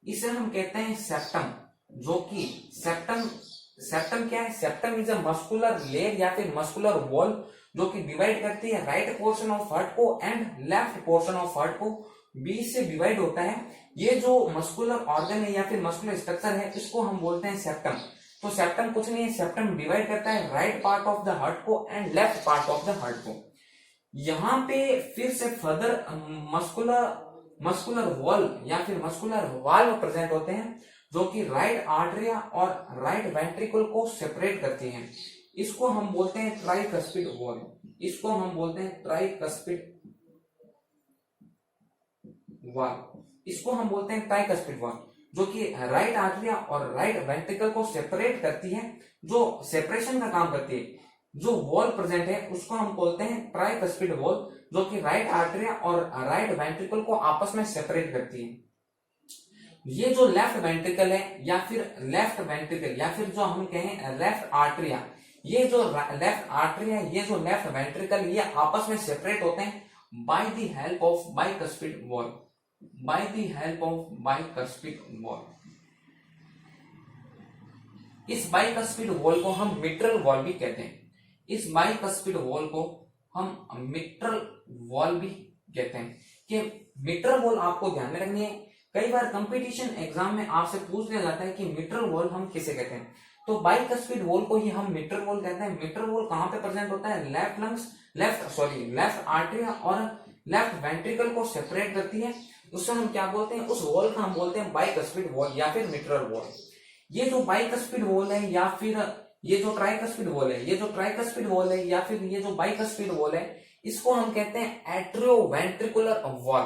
Speaker 1: इसे हम कहते हैं सेप्टम। जो कि सेप्टम क्या है, septum is a muscular layer या फिर मस्कुलर वॉल जो कि डिवाइड करती है राइट पोर्शन ऑफ हार्ट को and left portion of heart को, बीच से डिवाइड होता है। ये जो मस्कुलर ऑर्गन है या फिर मस्कुलर स्ट्रक्चर है इसको हम बोलते हैं सेप्टम। तो सेप्टम कुछ नहीं है, सेप्टम डिवाइड करता है right part of the heart को and left part of the heart को। यहाँ पे फिर से फर्दर मस्कुलर वॉल या फिर मस्कुलर वाल्व प्रेजेंट होते हैं जो कि राइट आर्टरिया और राइट वेंट्रिकल को सेपरेट करती हैं। इसको हम बोलते हैं ट्राइकस्पिड वॉल, इसको हम बोलते हैं ट्राइकस्पिड वॉल, इसको हम बोलते हैं ट्राइकस्पिड वॉल, जो कि राइट आर्टरिया और राइट वेंट्रिकल को सेपरेट करती है, जो सेपरेशन का काम करती है। जो वॉल प्रेजेंट है उसको हम बोलते हैं ट्राइकस्पिड वॉल, जो कि राइट आर्टरिया और राइट वेंट्रिकल को आपस में सेपरेट करती है। ये जो लेफ्ट वेंट्रिकल है या फिर लेफ्ट वेंट्रिकल या फिर जो हम कहें लेफ्ट आर्टरिया, ये जो लेफ्ट आर्टरिया, ये जो लेफ्ट वेंट्रिकल, ये आपस में सेपरेट होते हैं bye the help of bicuspid valve, bye the help of bicuspid valve. इस बाइकस्पिड वॉल को हम मिट्रल वॉल भी कहते हैं, इस बाइकस्पिड वॉल को हम मिट्रल वॉल भी कहते हैं। कि मिट्रल वॉल आपको ध्यान में रखनी है, कई बार कंपटीशन एग्जाम में आपसे पूछ लिया जाता है कि मिट्रल वॉल हम किसे कहते हैं, तो बाइकस्पिड वॉल को ही हम मिट्रल वॉल कहते हैं। मिट्रल वॉल कहां पे प्रेजेंट होता है, लेफ्ट आर्टरिया और लेफ्ट वेंट्रिकल को सेपरेट करती है, उससे हम क्या बोलते हैं, उस वॉल का हम बोलते हैं बाइकस्पिड वॉल या फिर मिट्रल वॉल। ये जो बाइकस्पिड वॉल है या फिर ये जो ट्राइकस्पिड वॉल है, ये जो ट्राइकस्पिड वॉल है या फिर ये जो बाइकस्पिड वॉल है, इसको हम कहते हैं एट्रियोवेंट्रिकुलर वॉल,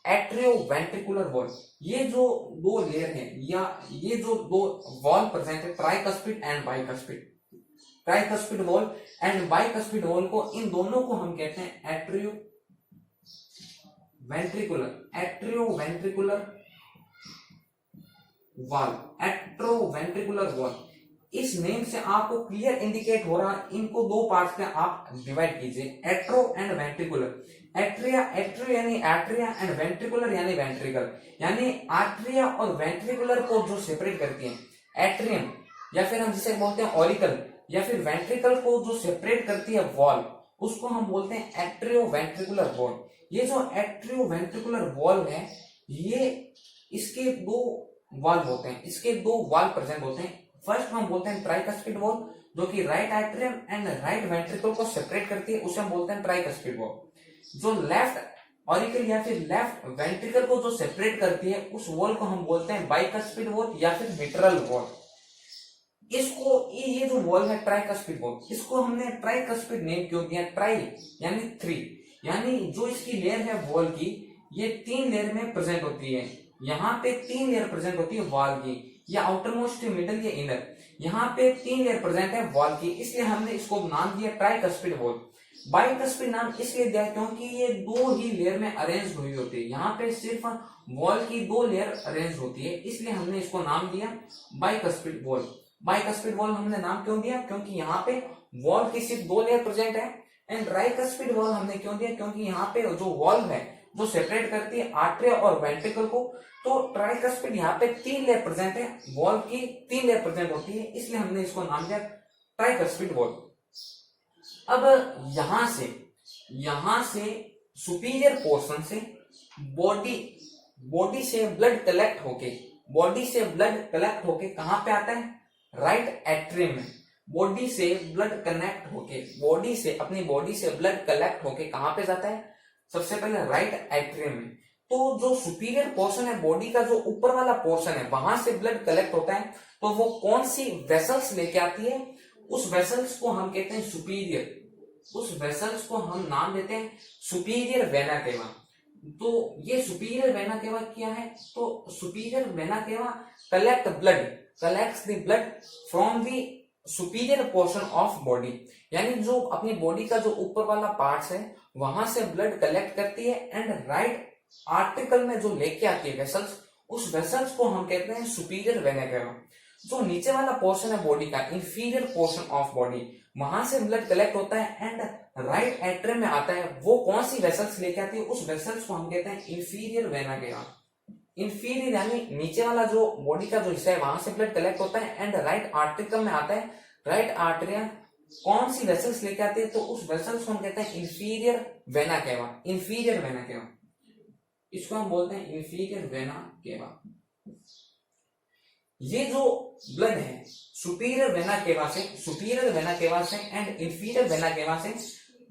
Speaker 1: एट्रियोवेंट्रिकुलर वॉल। ये जो दो लेयर है या ये जो दो वॉल प्रेजेंट है, tricuspid and bicuspid, tricuspid wall and bicuspid valve को, इन दोनों को हम कहते हैं एट्रियोवेंट्रिकुलर वॉल, एट्रोवेंट्रिकुलर वॉल। इस नेम से आपको क्लियर इंडिकेट हो रहा है, इनको दो पार्ट्स में आप डिवाइड कीजिए, एट्रो एंड वेंट्रिकुलर। एट्रियो यानी एट्रिया एंड वेंट्रिकुलर यानी वेंट्रिकल, यानी आर्टरिया और वेंट्रिकुलर को जो सेपरेट करती है एट्रियम या फिर हम जिसे बोलते हैं ऑरिकल या फिर वेंट्रिकल को जो सेपरेट करती है वॉल, उसको हम बोलते हैं एट्रियो वेंट्रिकुलर वॉल। ये जो एट्रियो वेंट्रिकुलर वॉल है, ये इसके दो वॉल होते हैं, इसके दो वॉल प्रेजेंट होते हैं। फर्स्ट हम बोलते हैं ट्राइकस्पिड वॉल जो कि right atrium and right ventricle को सेपरेट करती है, उसे हम बोलते हैं ट्राइकस्पिड वॉल। जो लेफ्ट ऑरिकल या फिर लेफ्ट वेंट्रिकल को जो सेपरेट करती है, उस वॉल को हम बोलते हैं बाइकस्पिड वॉल या फिर मिट्रल वॉल। इसको ये जो वॉल है ट्राइकस्पिड वॉल, इसको हमने ट्राइकस्पिड नेम क्यों दिया, ट्राई यानी थ्री, यानी जो इसकी लेयर है वॉल की, ये तीन लेयर में प्रेजेंट होती है। यहाँ पे तीन लेयर प्रेजेंट होती है वॉल की, या आउटर मोस्ट, मिडल या इनर, यहाँ पे तीन लेयर प्रेजेंट है वॉल की, इसलिए हमने इसको नाम दिया ट्राइकस्पिड वॉल। बाइकस्पिड नाम इसलिए दिया क्योंकि ये दो ही लेयर में अरेंज हुई होती है, यहाँ पे सिर्फ वॉल की दो लेयर अरेंज होती है, इसलिए हमने इसको नाम दिया बाइकस्पिड वॉल। बाइकस्पिड वॉल हमने नाम क्यों दिया, क्योंकि यहाँ पे वॉल की सिर्फ दो लेयर प्रेजेंट है। एंड ट्राइकस्पिड वॉल हमने क्यों दिया, क्योंकि यहाँ पे जो वॉल है जो सेपरेट करती है आर्टरिया और वेंट्रिकल को, तो ट्राइकस्पिड यहाँ पे तीन लेयर प्रेजेंट है, वॉल की तीन लेयर प्रेजेंट होती है, इसलिए हमने इसको नाम दिया ट्राइकस्पिड वॉल। अब यहां से सुपीरियर पोर्शन से बॉडी से ब्लड कलेक्ट होके कहां पे आता है, राइट एट्रियम में। बॉडी से ब्लड कनेक्ट होके, अपनी बॉडी से ब्लड कलेक्ट होके कहां पे जाता है, सबसे पहले राइट एट्रियम में। तो जो सुपीरियर पोर्शन है बॉडी का, जो ऊपर वाला पोर्शन है, वहां से ब्लड कलेक्ट होता है, तो वो कौन सी वेसल्स लेके आती है, उस वेसल्स को हम कहते हैं सुपीरियर, उस वेसल्स को हम नाम देते हैं सुपीरियर वेना केवा। तो ये सुपीरियर वेना केवा क्या है, तो सुपीरियर वेना केवा collects the blood from the superior portion of body, यानी जो अपनी बॉडी का जो ऊपर वाला पार्ट है वहां से ब्लड कलेक्ट करती है एंड राइट आर्टिकल में जो लेके आती है वेसल्स, उस वेसल्स को हम कहते हैं सुपीरियर वेना केवा। जो नीचे वाला पोर्शन है बॉडी का, इंफीरियर पोर्शन ऑफ बॉडी, वहां से ब्लड कलेक्ट होता है एंड राइट एट्रियम में आता है, वो कौन सी वेसल्स लेके आती है, उस वेसल्स को हम कहते हैं इंफीरियर वेना केवा। इंफीरियर यानी नीचे वाला जो बॉडी का जो हिस्सा है वहां से ब्लड कलेक्ट होता है एंड राइट आर्टरिकम में आता है। राइट आर्टरिया कौन सी वेसल्स लेके आते हैं, तो उस वेसल्स को हम कहते हैं inferior vena cava. Inferior vena केवा, इसको हम बोलते हैं इंफीरियर वेना केवा। ये जो ब्लड है सुपीरियर वेना केवा से एंड इंफीरियर वेना केवा से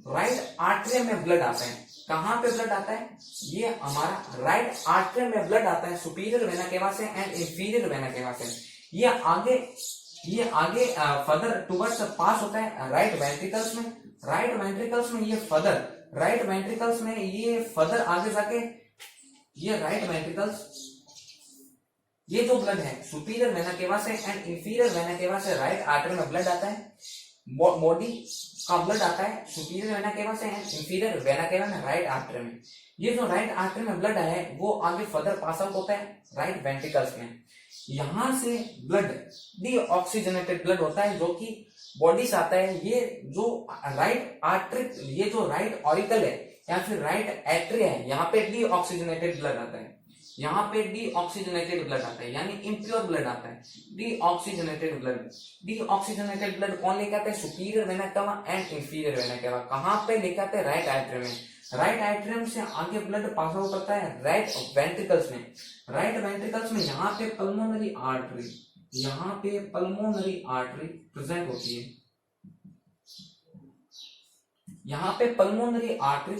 Speaker 1: राइट आर्टरियम में ब्लड आता है। कहां पे ब्लड आता है, ये हमारा राइट आर्टरियम में ब्लड आता है सुपीरियर वेना केवा से एंड इंफीरियर वेना केवा से। ये आगे फर्दर टुवर्ड्स पास होता है राइट वेंट्रिकल्स में। राइट वेंट्रिकल्स में ये फर्दर आगे जाके ये राइट वेंट्रिकल्स, ये जो ब्लड है सुपीरियर वेना केवा से एंड इंफीरियर वेना केवा से राइट आर्टरी में ब्लड आता है। बॉडी का ब्लड आता है सुपीरियर वेना केवा से एंड इंफीरियर वेना केवा में राइट आर्टरी में। ये जो राइट आर्टरी में ब्लड है वो आगे फर्दर पास आउट होता है राइट वेंट्रिकल्स में। यहां से ब्लड डीऑक्सीजनेटेड ब्लड होता है जो कि बॉडी से आता है। ये जो राइट आर्टरी, ये जो राइट ऑरिकल है या फिर राइट एट्रिया है, यहाँ पे डीऑक्सीजनेटेड ब्लड आता है। यहाँ पे डीऑक्सीजनेटेड ब्लड आता है यानी इम्प्योर ब्लड आता है। डीऑक्सीजनेटेड ब्लड कौन लेके आता है, superior vena cava and inferior vena केवा। कहां पे लेके आते हैं, राइट एट्रियम में। राइट एट्रियम से आगे ब्लड पास आउट करता है राइट वेंट्रिकल्स में। राइट वेंट्रिकल्स में यहाँ पे पल्मोनरी आर्टरी प्रेजेंट होती है। यहाँ पे पल्मोनरी आर्टरी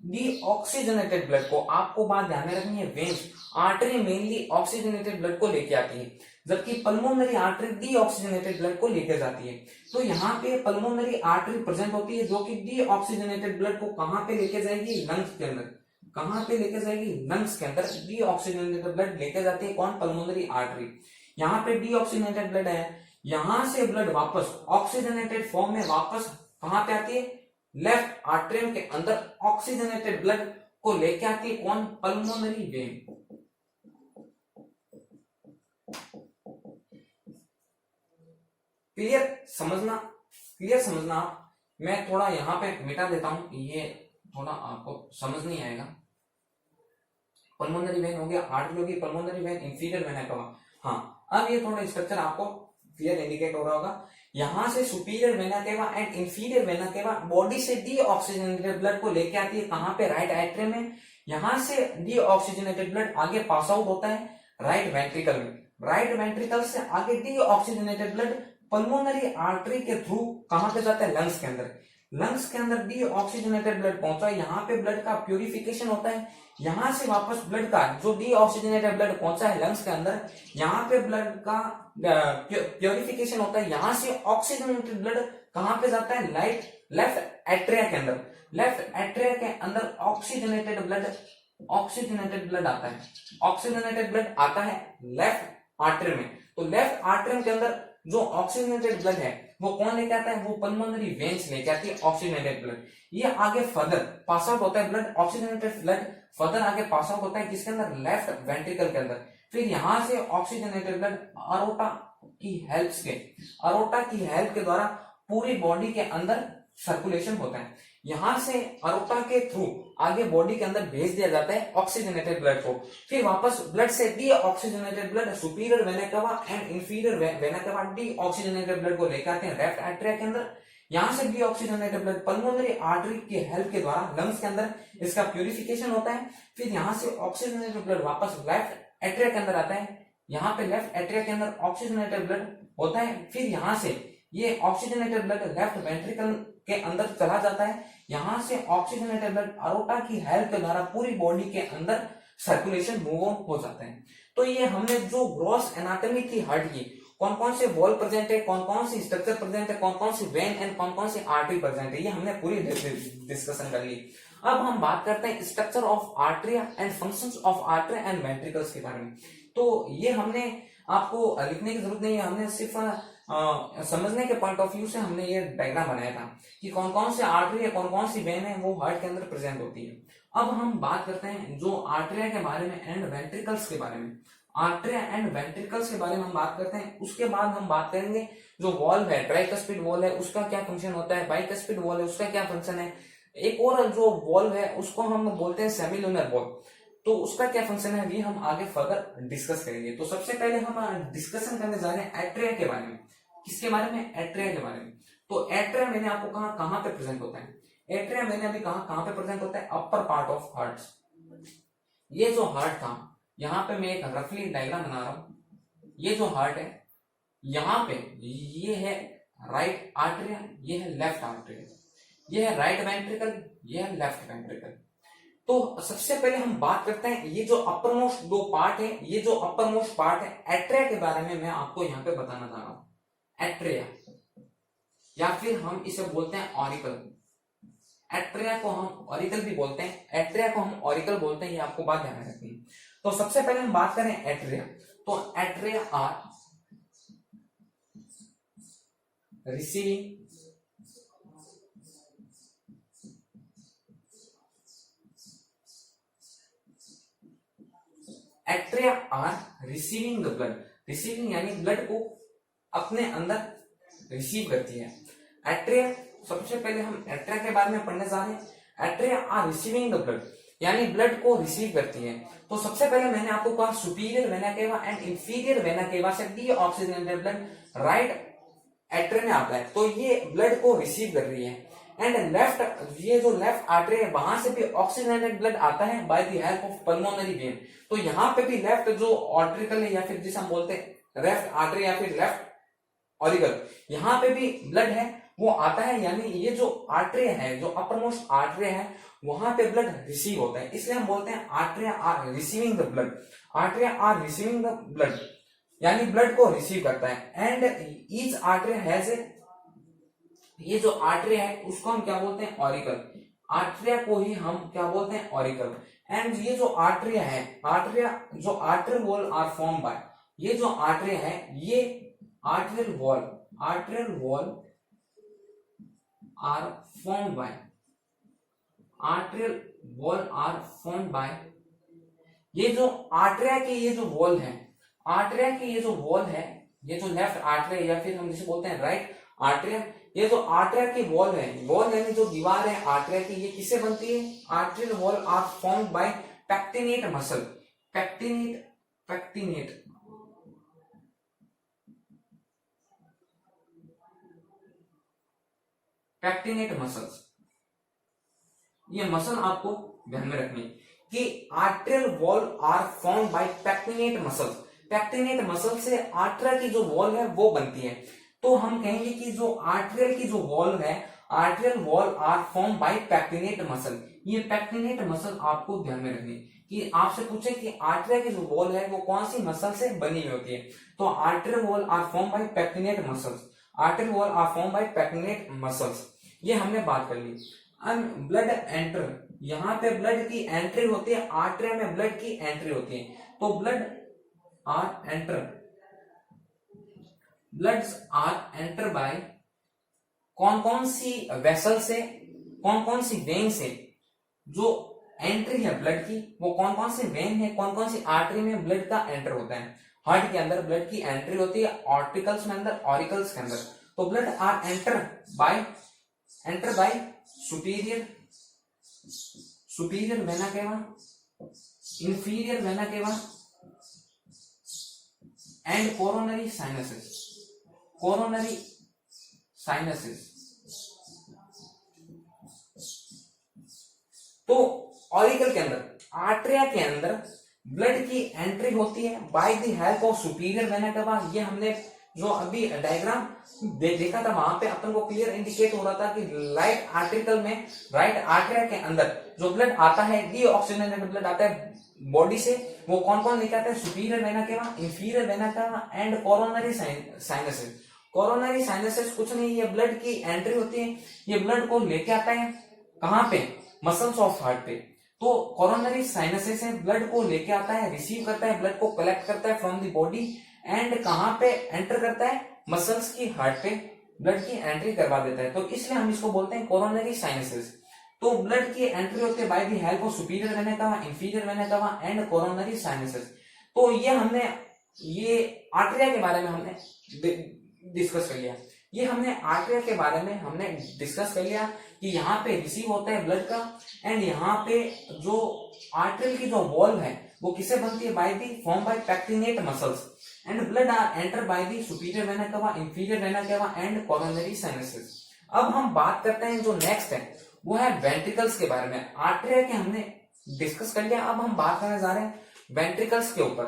Speaker 1: डीऑक्सीजनेटेड ब्लड को, आपको बात ध्यान में रखनी है, veins artery mainly oxygenated blood को लेके आती है जबकि पल्मोनरी आर्टरी डीऑक्सीजनेटेड ब्लड को लेके जाती है। तो यहाँ पे पल्मोनरी आर्टरी प्रेजेंट होती है जो कि डीऑक्सीजनेटेड ब्लड को कहां पे लेके जाएगी, लंग्स के अंदर। कहां पे लेके जाएगी, लंग्स के अंदर डीऑक्सीजनेटेड ब्लड लेके जाती है। कौन, पल्मोनरी आर्टरी। यहाँ पे डीऑक्सीजनेटेड ब्लड है, यहां से ब्लड वापस ऑक्सीजनेटेड फॉर्म में वापस कहां पे आती है, लेफ्ट आर्टरियम के अंदर ऑक्सीजनेटेड ब्लड को लेके आती है। कौन, पल्मोनरी वेन। क्लियर समझना। मैं थोड़ा यहाँ पे मिटा देता हूं, ये थोड़ा आपको समझ नहीं आएगा। पल्मोनरी वेन हो गया, आर्टरी होगी, पल्मोनरी वेन, इंफीरियर वेना केवा। हाँ, अब ये थोड़ा स्ट्रक्चर आपको क्लियर इंडिकेट हो रहा होगा। यहां से superior vena cava and inferior vena केवा बॉडी से डीऑक्सीजनेटेड ब्लड को लेके आती है। कहां पे, राइट एट्रियम में। यहां से डीऑक्सीजनेटेड ब्लड आगे पास आउट होता है राइट वेंट्रिकल में। राइट वेंट्रिकल से आगे डीऑक्सीजनेटेड ब्लड पल्मोनरी आर्टरी के थ्रू कहां पे जाता है, लंग्स के अंदर। लंग्स के अंदर डीऑक्सीजनेटेड ब्लड पहुंचा, यहाँ पे ब्लड का प्यूरिफिकेशन होता है। यहां से वापस ब्लड का जो डीऑक्सीजनेटेड ब्लड पहुंचा है लंग्स के अंदर, यहाँ पे ब्लड का प्यूरिफिकेशन होता है। यहां से ऑक्सीजनेटेड ब्लड कहां पे जाता है, लेफ्ट एट्रिया के अंदर। लेफ्ट एट्रिया के अंदर ऑक्सीजनेटेड ब्लड आता है। ऑक्सीजनेटेड ब्लड आता है लेफ्ट आर्टरी में। तो लेफ्ट आर्टरी के अंदर जो ऑक्सीजनेटेड ब्लड है वो कौन लेके आता है, वो पल्मोनरी वेन्स लेके आती है ऑक्सीजनेटेड ब्लड। ये आगे फर्दर पास आउट होता है ब्लड, ऑक्सीजनेटेड ब्लड फर्दर आगे पास आउट होता है किसके अंदर, लेफ्ट वेंट्रिकल के अंदर। फिर यहां से ऑक्सीजनेटेड ब्लड अरोटा की हेल्प के द्वारा पूरी बॉडी के अंदर सर्कुलेशन होता है। यहां से अरोटा के थ्रू आगे बॉडी के अंदर भेज दिया जाता है ऑक्सीजनेटेड ब्लड को। फिर वापस ब्लड से deoxygenated blood superior vena cava and inferior vena केवा डीऑक्सीजनेटेड ब्लड को लेकर आते हैं लेफ्ट एट्रिया के अंदर। यहां से डीऑक्सीजनेटेड ब्लड पल्मोनरी आर्टरी की हेल्प के द्वारा लंग्स के अंदर इसका प्यूरिफिकेशन होता है। फिर यहां से ऑक्सीजनेटेड ब्लड वापस लेफ्ट एट्रिया के अंदर आता है। यहाँ पे लेफ्ट एट्रिया के अंदर ऑक्सीजनेटेड ब्लड होता है। फिर यहां से ये ऑक्सीजनेटेड ब्लड लेफ्ट वेंट्रिकल के अंदर चला जाता है। यहां से ऑक्सीजनेटेड ब्लड अरोटा की हेल्प के द्वारा पूरी बॉडी के अंदर सर्कुलेशन मूव ऑन हो जाता है। तो ये हमने जो ग्रॉस एनाटॉमी थी हार्ट की, कौन कौन से वॉल प्रेजेंट है, कौन कौन सी स्ट्रक्चर प्रेजेंट है, कौन कौन सी वेन एंड कौन कौन सी आर्टरी प्रेजेंट है, ये हमने पूरी डिस्कशन कर ली। अब हम बात करते हैं structure of atria and functions of artery and ventricles के बारे में। तो ये हमने आपको लिखने की जरूरत नहीं है, हमने सिर्फ समझने के पॉइंट ऑफ व्यू से हमने ये डायग्राम बनाया था कि कौन कौन से आर्टरी है, कौन कौन सी वेन है वो हार्ट के अंदर प्रेजेंट होती है। अब हम बात करते हैं जो आर्टरिया के बारे में एंड वेंट्रिकल्स के बारे में। आर्टरिया एंड वेंट्रिकल्स के बारे में हम बात करते हैं, उसके बाद हम बात करेंगे जो वॉल्व है, ट्राइकस्पिड वॉल्व है उसका क्या फंक्शन होता है, बाइकस्पिड वॉल्व है उसका क्या फंक्शन है। एक और जो वॉल्व है उसको हम बोलते हैं सेमिलुनर वॉल्व। तो उसका क्या फंक्शन है ये हम आगे फर्दर डिस्कस करेंगे। तो सबसे पहले हम डिस्कशन करने जा रहे हैं एट्रिया के बारे में। किसके बारे में? एट्रिया के बारे में। तो एट्रिया मैंने आपको कहा कहां पे प्रेजेंट होता है? एट्रिया मैंने अभी कहा कहां पे प्रेजेंट होता है? Upper part of heart. ये जो हार्ट था, यहाँ पे मैं एक रफली डायग्राम बना रहा हूं। ये जो हार्ट है, यहाँ पे ये है राइट आर्टरिया, ये है लेफ्ट आर्टरिया, ये है राइट वेंट्रिकल, ये है लेफ्ट वेंट्रिकल। तो सबसे पहले हम बात करते हैं ये जो अपर मोस्ट दो पार्ट है, ये जो अपर मोस्ट पार्ट है एट्रिया के बारे में मैं आपको यहाँ पे बताना चाह रहा हूं। एट्रिया या फिर हम इसे बोलते हैं ऑरिकल। एट्रिया को हम ऑरिकल भी बोलते हैं, एट्रिया को हम ऑरिकल बोलते हैं, ये आपको बात ध्यान रखनी है। तो सबसे पहले हम बात करें एट्रिया। तो atria are receiving atria are receiving the blood. Receiving यानी ब्लड को अपने अंदर रिसीव करती है। एट्रिया, सबसे पहले हम एट्रिया के बारे में पढ़ने जा रहे हैं। Atria are receiving the blood यानी ब्लड को रिसीव करती है। तो सबसे पहले मैंने आपको कहा superior vena cava and inferior vena cava से डीऑक्सीजनेटेड ब्लड राइट एट्रिया में आता है। तो ये ब्लड को रिसीव कर रही है। एंड लेफ्ट, ये जो लेफ्ट आर्टरी है वहां से भी ऑक्सीजनेटेड ब्लड आता है by the help of pulmonary vein. तो यहाँ पे भी लेफ्ट जो ऑर्ट्रिकल है या फिर जिसे हम बोलते हैं लेफ्ट आर्टरी या फिर लेफ्ट ऑरिकल, यहाँ पे भी ब्लड है वो आता है। यानी ये जो आर्टरी है, जो अपर मोस्ट आर्टरी है, वहां पे ब्लड रिसीव होता है, इसलिए हम बोलते हैं atria are receiving the blood. Atria are receiving the blood यानी ब्लड को रिसीव करता है। And each artery has a, ये जो आर्टरिया है उसको हम क्या बोलते हैं? ऑरिकल। आर्टरिया को ही हम क्या बोलते हैं? ऑरिकल। एंड ये जो आर्टरिया है, आर्टरिया जो atrial wall are form by, ये जो आर्टरिया है ये atrial wall are form by, atrial wall are form by, ये जो आर्टरिया की ये जो वॉल है, आर्टरिया की ये जो वॉल है, ये जो लेफ्ट आर्टरिया या फिर हम जिसे बोलते हैं राइट आर्टरिया, ये जो आर्टरिया की वॉल है, वॉल यानी जो दीवार है आर्टरिया की, ये किससे बनती है? Atrial wall are formed by pectinate muscle. Pectinate muscles, ये मसल आपको ध्यान में रखनी कि atrial wall are formed by pectinate muscles. Pectinate muscle से आर्टरिया की जो वॉल है वो बनती है। तो हम कहेंगे कि जो आर्टरियल की जो वॉल है, atrial wall are form by pectinate muscle. ये पेक्टिनेट मसल आपको ध्यान में रखनी कि आपसे पूछे कि आर्टरिया की जो वॉल है वो कौन सी मसल से बनी हुई होती है, तो atrial wall are form by pectinate muscles. Atrial wall are form by pectinate muscles, ये हमने बात कर ली। ब्लड एंटर, यहाँ पे ब्लड की एंट्री होती है, आर्टरिया में ब्लड की एंट्री होती है। तो ब्लड्स आर एंटर बाय कौन कौन सी वेसल से, कौन कौन सी वेन से जो एंट्री है ब्लड की, वो कौन कौन सी वेन है, कौन कौन सी आर्टरी में ब्लड का एंटर होता है। हार्ट के अंदर ब्लड की एंट्री होती है ऑर्टिकल्स में अंदर, ऑरिकल्स के अंदर। तो blood are enter by superior vena cava, inferior vena cava and coronary sinuses. तो ऑरिकल के अंदर, आर्टरिया के अंदर ब्लड की एंट्री होती है by the help of superior vena केवा। ये हमने जो अभी डायग्राम देखा था वहां पे अपन को क्लियर इंडिकेट हो रहा था कि राइट आर्टिकल में, राइट आर्टरिया के अंदर जो ब्लड आता है, डीऑक्सीजनेटेड ब्लड आता है बॉडी से, वो कौन कौन लेके आता है? Superior vena cava, inferior vena cava and coronary sinuses. Coronary sinuses कुछ नहीं, ये ब्लड की एंट्री होती है, ये ब्लड को लेके आता है कहां पे? मसल्स ऑफ हार्ट पे। तो कोरोनरी साइनसेस है, ब्लड को लेके आता है, रिसीव करता है, ब्लड को कलेक्ट करता है फ्रॉम द बॉडी एंड कहां पे एंटर करता है? मसल्स की हार्ट पे ब्लड की एंट्री करवा देता है। तो इसलिए हम इसको बोलते हैं कोरोनरी साइनसेस। तो ब्लड की एंट्री होती है by the help of superior vena cava, inferior vena cava and coronary sinuses. तो ये हमने, ये आर्टरिया के बारे में हमने डिस्कस कर लिया। ये हमने आर्टरिया के बारे में हमने डिस्कस कर लिया कि यहाँ पे रिसीव होता है ब्लड का, एंड यहाँ पे जो आर्टरियल की जो वॉल्व है वो किससे बनती है, by the form by pectinate muscles, and blood are enter by the superior vena cava, inferior vena cava and coronary sinuses. अब हम बात करते हैं जो नेक्स्ट है वो है वेंट्रिकल्स के बारे में। आर्टरिया के हमने डिस्कस कर लिया, अब हम बात करने जा रहे हैं वेंट्रिकल्स के ऊपर।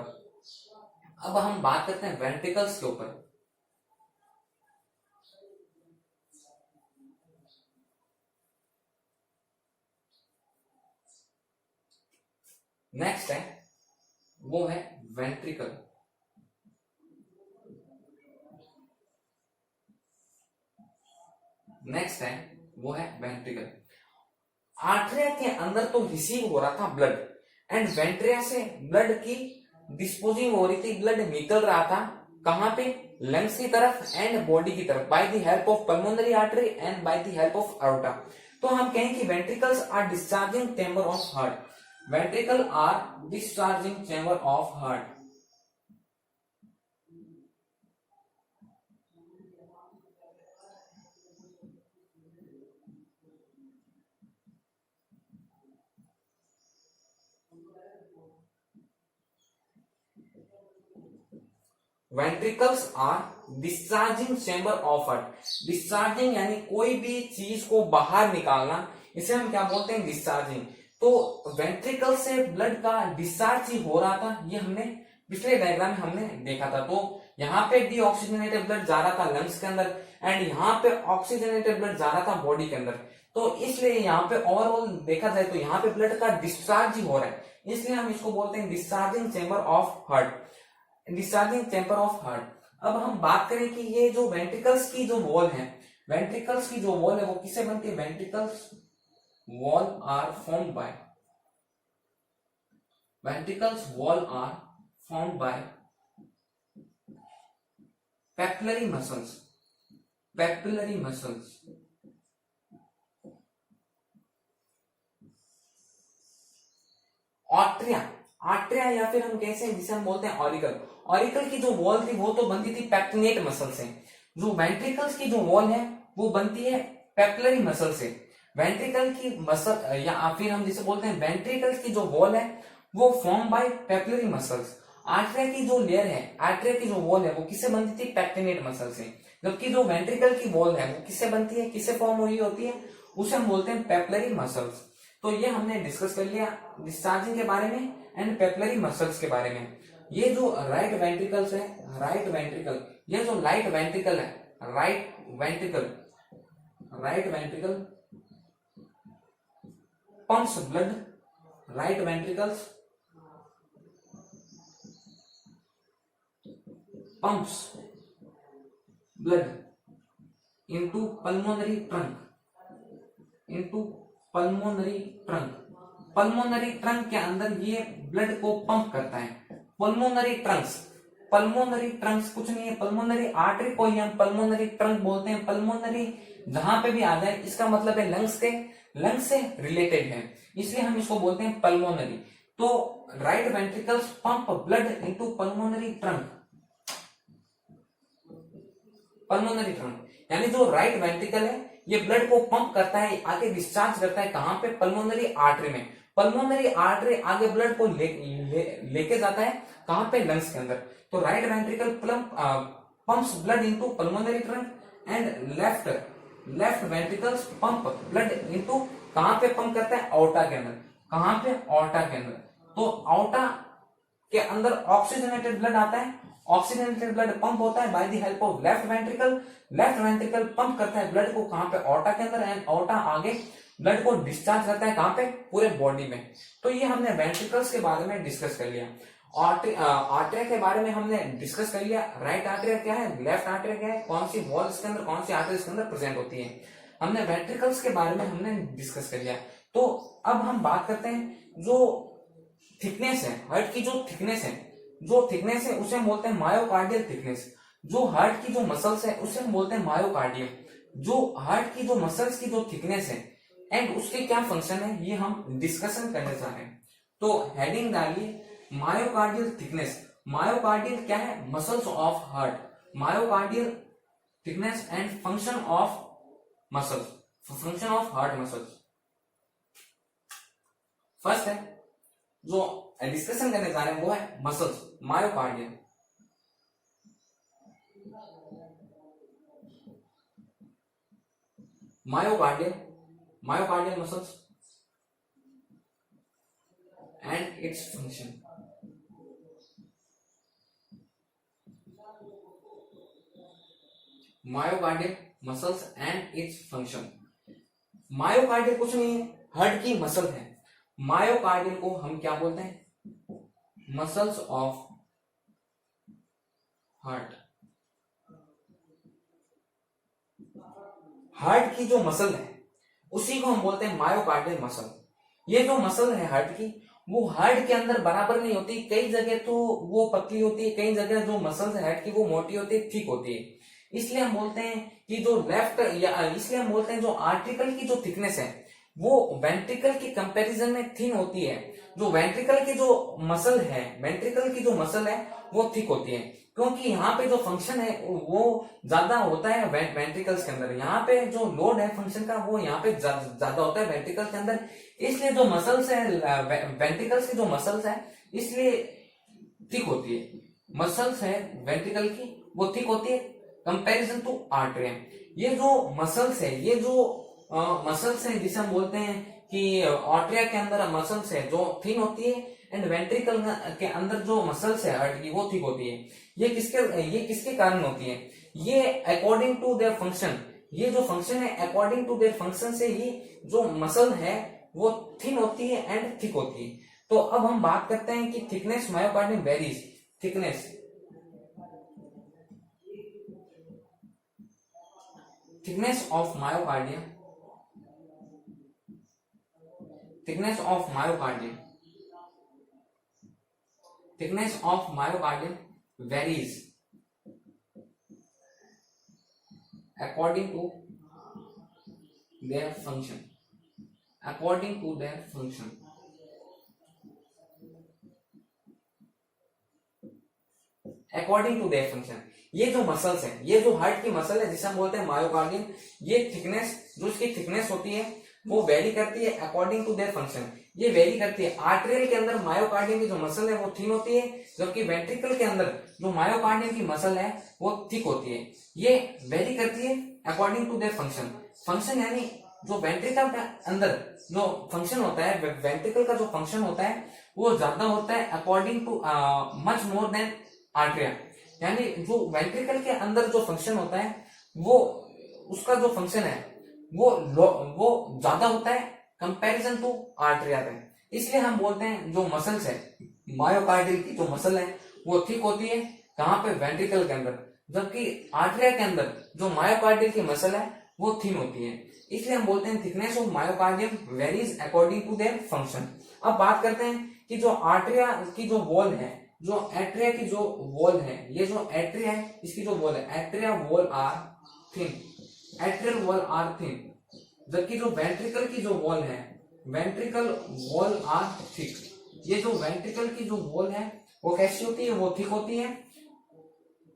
Speaker 1: अब हम बात करते हैं वेंट्रिकल्स के ऊपर। नेक्स्ट है वो है वेंट्रिकल। नेक्स्ट है वो है वेंट्रिकल। आर्टरिया के अंदर तो रिसीव हो रहा था ब्लड, एंड वेंट्रिया से ब्लड की डिस्पोजिंग हो रही थी, ब्लड निकल रहा था कहां पे, लंग्स की तरफ एंड बॉडी की तरफ, by the help of pulmonary artery and by the help of aorta. तो हम कहें कि ventricles are discharging chamber of heart. Ventricle are discharging chamber of heart. Ventricles are discharging chamber of heart. Discharging यानी कोई भी चीज को बाहर निकालना, इसे हम क्या बोलते हैं, डिस्चार्जिंग। तो वेंट्रिकल से ब्लड का डिस्चार्ज ही हो रहा था, ये हमने पिछले डायग्राम में हमने देखा था। तो यहाँ पे डीऑक्सीजनेटेड ब्लड जा रहा था लंग्स के अंदर, एंड यहाँ पे ऑक्सीजनेटेड ब्लड जा रहा था बॉडी के अंदर। तो इसलिए यहाँ पे ओवरऑल देखा जाए तो यहाँ पे ब्लड का डिस्चार्ज ही हो रहा है, इसलिए हम इसको बोलते हैं discharging chamber of heart. Discharging chamber of heart. अब हम बात करें कि ये जो वेंट्रिकल्स की जो वॉल है, वेंट्रिकल्स की जो वॉल है वो किससे बनती है, ventricles wall are formed by, ventricles wall are formed by papillary muscles, papillary muscles. Atria, atria या फिर हम कैसे हैं जिसे हम बोलते हैं ऑरिकल। ऑरिकल की जो वॉल थी वो तो बनती थी पेक्टिनेट मसल से, जो वेंट्रिकल्स की जो वॉल है वो बनती है पेपिलरी मसल से। वेंट्रिकल की मसल या फिर हम जिसे बोलते हैं वेंट्रिकल्स की जो वॉल है वो फॉर्म बाय पेपिलरी मसल्स। आर्टरिया की जो लेयर है, आर्टरिया की जो वॉल है वो किससे बनती थी, पेक्टिनेट मसल से, जबकि जो वेंट्रिकल की वॉल है वो किससे बनती है, किससे फॉर्म हुई होती है, उसे हम बोलते हैं पेपिलरी मसल्स। तो ये हमने डिस्कस कर लिया डिस्चार्जिंग के बारे में एंड पेपिलरी मसल्स के बारे में। ये जो राइट वेंट्रिकल्स है, राइट वेंट्रिकल, ये जो राइट वेंट्रिकल है, right ventricle, right ventricle pumps blood, right ventricles pumps blood into pulmonary trunk, into pulmonary trunk. Pulmonary trunk के अंदर ये ब्लड को पंप करता है। पल्मोनरी ट्रंक्स, पल्मोनरी ट्रंक्स कुछ नहीं है, पल्मोनरी आर्टरी को ही हम पल्मोनरी ट्रंक बोलते हैं। पल्मोनरी जहां पे भी आ जाए इसका मतलब है लंग्स के, लंग्स से रिलेटेड है, इसलिए हम इसको बोलते हैं पल्मोनरी। तो right ventricles pump blood into pulmonary trunk, pulmonary trunk यानी जो राइट वेंट्रिकल है ये ब्लड को पंप करता है, आगे डिस्चार्ज करता है कहां पे, पल्मोनरी आर्टरी में। पल्मोनरी आर्टरी आगे ब्लड को लेके जाता है कहां पे, लंग्स के अंदर। तो right ventricle pumps blood into pulmonary trunk and left ventricles pump blood into कहां पे पंप करता है, ऑर्टा के अंदर। कहां पे, ऑर्टा के अंदर। तो ऑर्टा के अंदर ऑक्सीजनेटेड ब्लड आता है, ऑक्सीजनेटेड ब्लड पंप होता है by the help of left ventricle. Left ventricle pump करता है ब्लड को कहां पे, ऑर्टा के अंदर, एंड ऑर्टा आगे ब्लड को डिस्चार्ज करता है कहां पे, पूरे बॉडी में। तो ये हमने वेंट्रिकल्स के बारे में डिस्कस कर लिया। आर्टरिया के बारे में हमने डिस्कस कर लिया, राइट आर्टरिया क्या है, लेफ्ट आर्टरिया क्या है, कौन सी वॉल इसके अंदर, कौन सी आर्टरी इसके अंदर प्रेजेंट होती है। हमने वेंट्रिकल्स के बारे में हमने डिस्कस कर लिया। तो अब हम बात करते हैं जो थिकनेस है, हार्ट की जो थिकनेस है, जो थिकनेस है उसे हम बोलते हैं मायोकार्डियल थिकनेस। जो हार्ट की जो मसल्स है उसे हम बोलते हैं मायोकार्डियम। जो हार्ट की जो मसल्स की जो थिकनेस है एंड उसके क्या फंक्शन है ये हम डिस्कशन करने जा रहे हैं। तो हेडिंग डालिए मायोकार्डियल थिकनेस। मायोकार्डियल क्या है, muscles of heart. Myocardial thickness and function of muscles, function of heart muscles. First है जो डिस्कशन करने जा रहे हैं वो है muscles, myocardium. Myocardial muscles and its function. Myocardial muscles and its function. Myocardial कुछ नहीं है, हार्ट की मसल है। मायोकार्डियल को हम क्या बोलते हैं? Muscles of heart. हार्ट की जो मसल है उसी को हम बोलते हैं मायोकार्डियल मसल। ये जो मसल है हार्ट की, वो हार्ट के अंदर बराबर नहीं होती, कई जगह तो वो पतली होती है, कई जगह जो मसल्स है हार्ट की वो मोटी होती है, थिक होती है। इसलिए हम बोलते हैं कि जो लेफ्ट, या इसलिए हम बोलते हैं जो आर्टिकल की जो थिकनेस है वो वेंट्रिकल की कंपैरिजन में थिन होती है। जो वेंट्रिकल की जो मसल है, वेंट्रिकल की जो मसल है वो थिक होती है, क्योंकि यहाँ पे जो फंक्शन है वो ज्यादा होता है वेंट्रिकल्स के अंदर। यहाँ पे जो लोड है फंक्शन का वो यहाँ पे ज्यादा होता है वेंट्रिकल्स के अंदर। इसलिए जो मसल्स है वेंट्रिकल्स की जो मसल्स है इसलिए थिक होती है। मसल्स है वेंट्रिकल की वो थिक होती है कंपैरिजन टू आर्टरियम। ये जो मसल्स है, ये जो मसल्स है जिसे हम बोलते हैं कि आर्टरिया के अंदर मसल्स है जो थिन होती है, एंड वेंट्रिकल के अंदर जो मसल्स है हार्ट की वो थिक होती है। ये किसके कारण होती है? ये अकॉर्डिंग टू देयर फंक्शन, ये जो फंक्शन है अकॉर्डिंग टू देयर फंक्शन से ही जो मसल है वो थिन होती है एंड थिक होती है। तो अब हम बात करते हैं कि thickness myocardium varies. Thickness of myocardium, thickness of myocardium varies according to their function, ये जो मसल्स है, ये जो हार्ट की मसल है जिसे हम बोलते हैं मायोकार्डियम, ये थिकनेस, जो इसकी थिकनेस होती है वो वेरी करती है अकॉर्डिंग टू देयर फंक्शन। ये वेरी करती है। आर्टरियल के अंदर मायोकार्डियम की जो मसल है वो थिन होती है, जबकि वेंट्रिकल के अंदर जो मायोकार्डियम की मसल है वो थिक होती है। ये वेरी करती है अकॉर्डिंग टू देयर फंक्शन यानी जो वेंट्रिकल के अंदर जो फंक्शन होता है, वेंट्रिकल का जो फंक्शन होता है वो ज्यादा होता है according to much more than atria. यानी जो वेंट्रिकल के अंदर जो फंक्शन होता है वो, उसका जो फंक्शन है वो ज्यादा होता है कंपैरिजन टू आर्टरिया पे। इसलिए हम बोलते हैं जो मसल्स है मायोकार्डियल की जो मसल है वो थिक होती है, कहां पे? वेंट्रिकल के अंदर, जबकि आर्टरिया के अंदर जो मायोकार्डियल की मसल है वो थिन होती है। इसलिए हम बोलते हैं thickness of myocardium varies according to their function. अब बात करते हैं कि जो आर्टरिया की जो वॉल है, जो एट्रिया की जो वॉल है, ये जो एट्रिया है इसकी जो वॉल है, atria wall are thin, atrial wall are thin, जबकि जो वेंट्रिकल की जो वॉल है, वेंट्रिकल वॉल आर थिक। ये जो वेंट्रिकल की जो वॉल है वो कैसी होती है? वो थिक होती है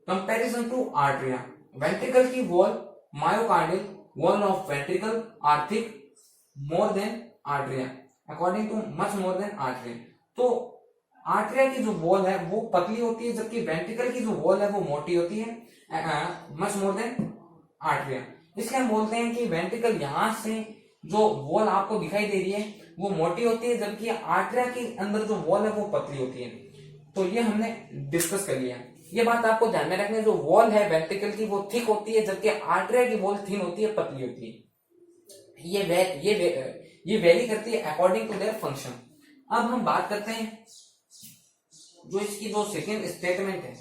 Speaker 1: कंपैरिजन टू आर्टरिया। वेंट्रिकल की wall, myocardial wall of ventricle are thick more than atria, according to much more than atria. तो आर्टरिया की जो वॉल है वो पतली होती है, जबकि वेंट्रिकल की जो वॉल है वो मोटी होती है, मच मोर देन आर्टरिया। इसलिए हम बोलते हैं कि वेंट्रिकल यहां से जो वॉल आपको दिखाई दे रही है वो मोटी होती है, जबकि आर्टरिया के अंदर जो वॉल है वो पतली होती है। तो ये हमने डिस्कस कर लिया। ये बात आपको ध्यान में रखनी है, जो वॉल है वेंट्रिकल की वो थिक होती है, जबकि आर्टरिया की वॉल थिन होती है, पतली होती है। ये वेरी करती है अकॉर्डिंग टू देयर फंक्शन। अब हम बात करते हैं जो इसकी जो सेकेंड स्टेटमेंट है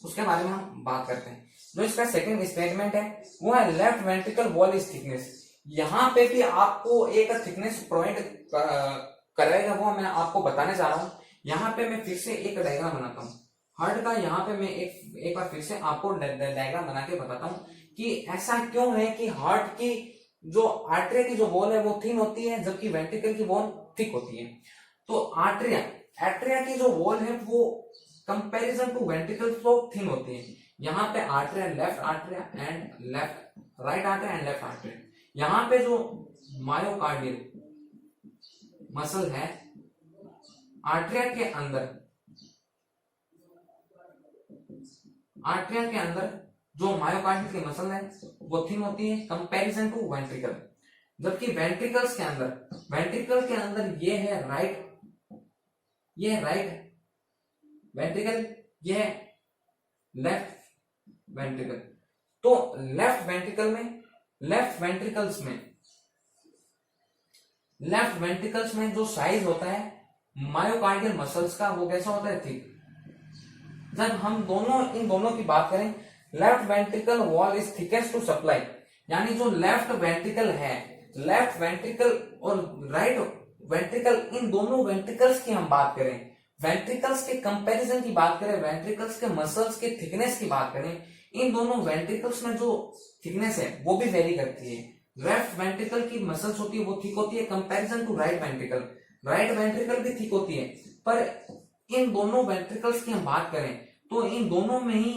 Speaker 1: उसके बारे में हम बात करते हैं। जो इसका सेकंड स्टेटमेंट है वो है left ventricle wall is thickness. यहाँ पे भी आपको एक थिकनेस प्रोवाइड कराएगा, वो मैं आपको बताने जा रहा हूँ। यहाँ पे मैं फिर से एक डायग्राम बनाता हूँ हार्ट का। यहाँ पे मैं एक बार फिर से आपको डायग्राम बना के बताता हूँ कि ऐसा क्यों है कि हार्ट की जो आर्टरिया की जो वॉल है वो थिन होती है, जबकि वेंट्रिकल की वॉल थिक होती है। तो आर्टरिया की जो वॉल है वो कंपैरिजन टू वेंट्रिकल तो थिन होती है। यहाँ पे atria, left atria and left, right atria and left atria. यहाँ पे जो मायोकार्डियल मसल है आर्टरिया के अंदर, आर्टरिया के अंदर जो मायोकार्डियल की मसल है वो थिन होती है कंपैरिजन टू वेंट्रिकल, जबकि वेंट्रिकल्स के अंदर, वेंट्रिकल के अंदर ये है राइट, ये है राइट वेंट्रिकल, ये है लेफ्ट वेंट्रिकल। तो लेफ्ट वेंट्रिकल में, लेफ्ट वेंट्रिकल्स में जो साइज होता है मायोकार्डियल मसल्स का वो कैसा होता है, थिक। जब हम इन दोनों की बात करें, left ventricle wall is thickest to supply, यानी जो लेफ्ट वेंट्रिकल है, लेफ्ट वेंट्रिकल और राइट वेंट्रिकल, इन दोनों वेंट्रिकल्स की हम बात करें, वेंट्रिकल्स के कंपैरिजन की बात करें, वेंट्रिकल्स के मसल्स के थिकनेस की बात करें, इन दोनों वेंट्रिकल्स में जो थिकनेस है वो भी वेरी करती है। लेफ्ट वेंट्रिकल की मसल्स होती है वो थिक होती है comparison to right ventricle, right ventricle भी थिक होती है। पर इन दोनों वेंट्रिकल्स की हम बात करें तो इन दोनों में ही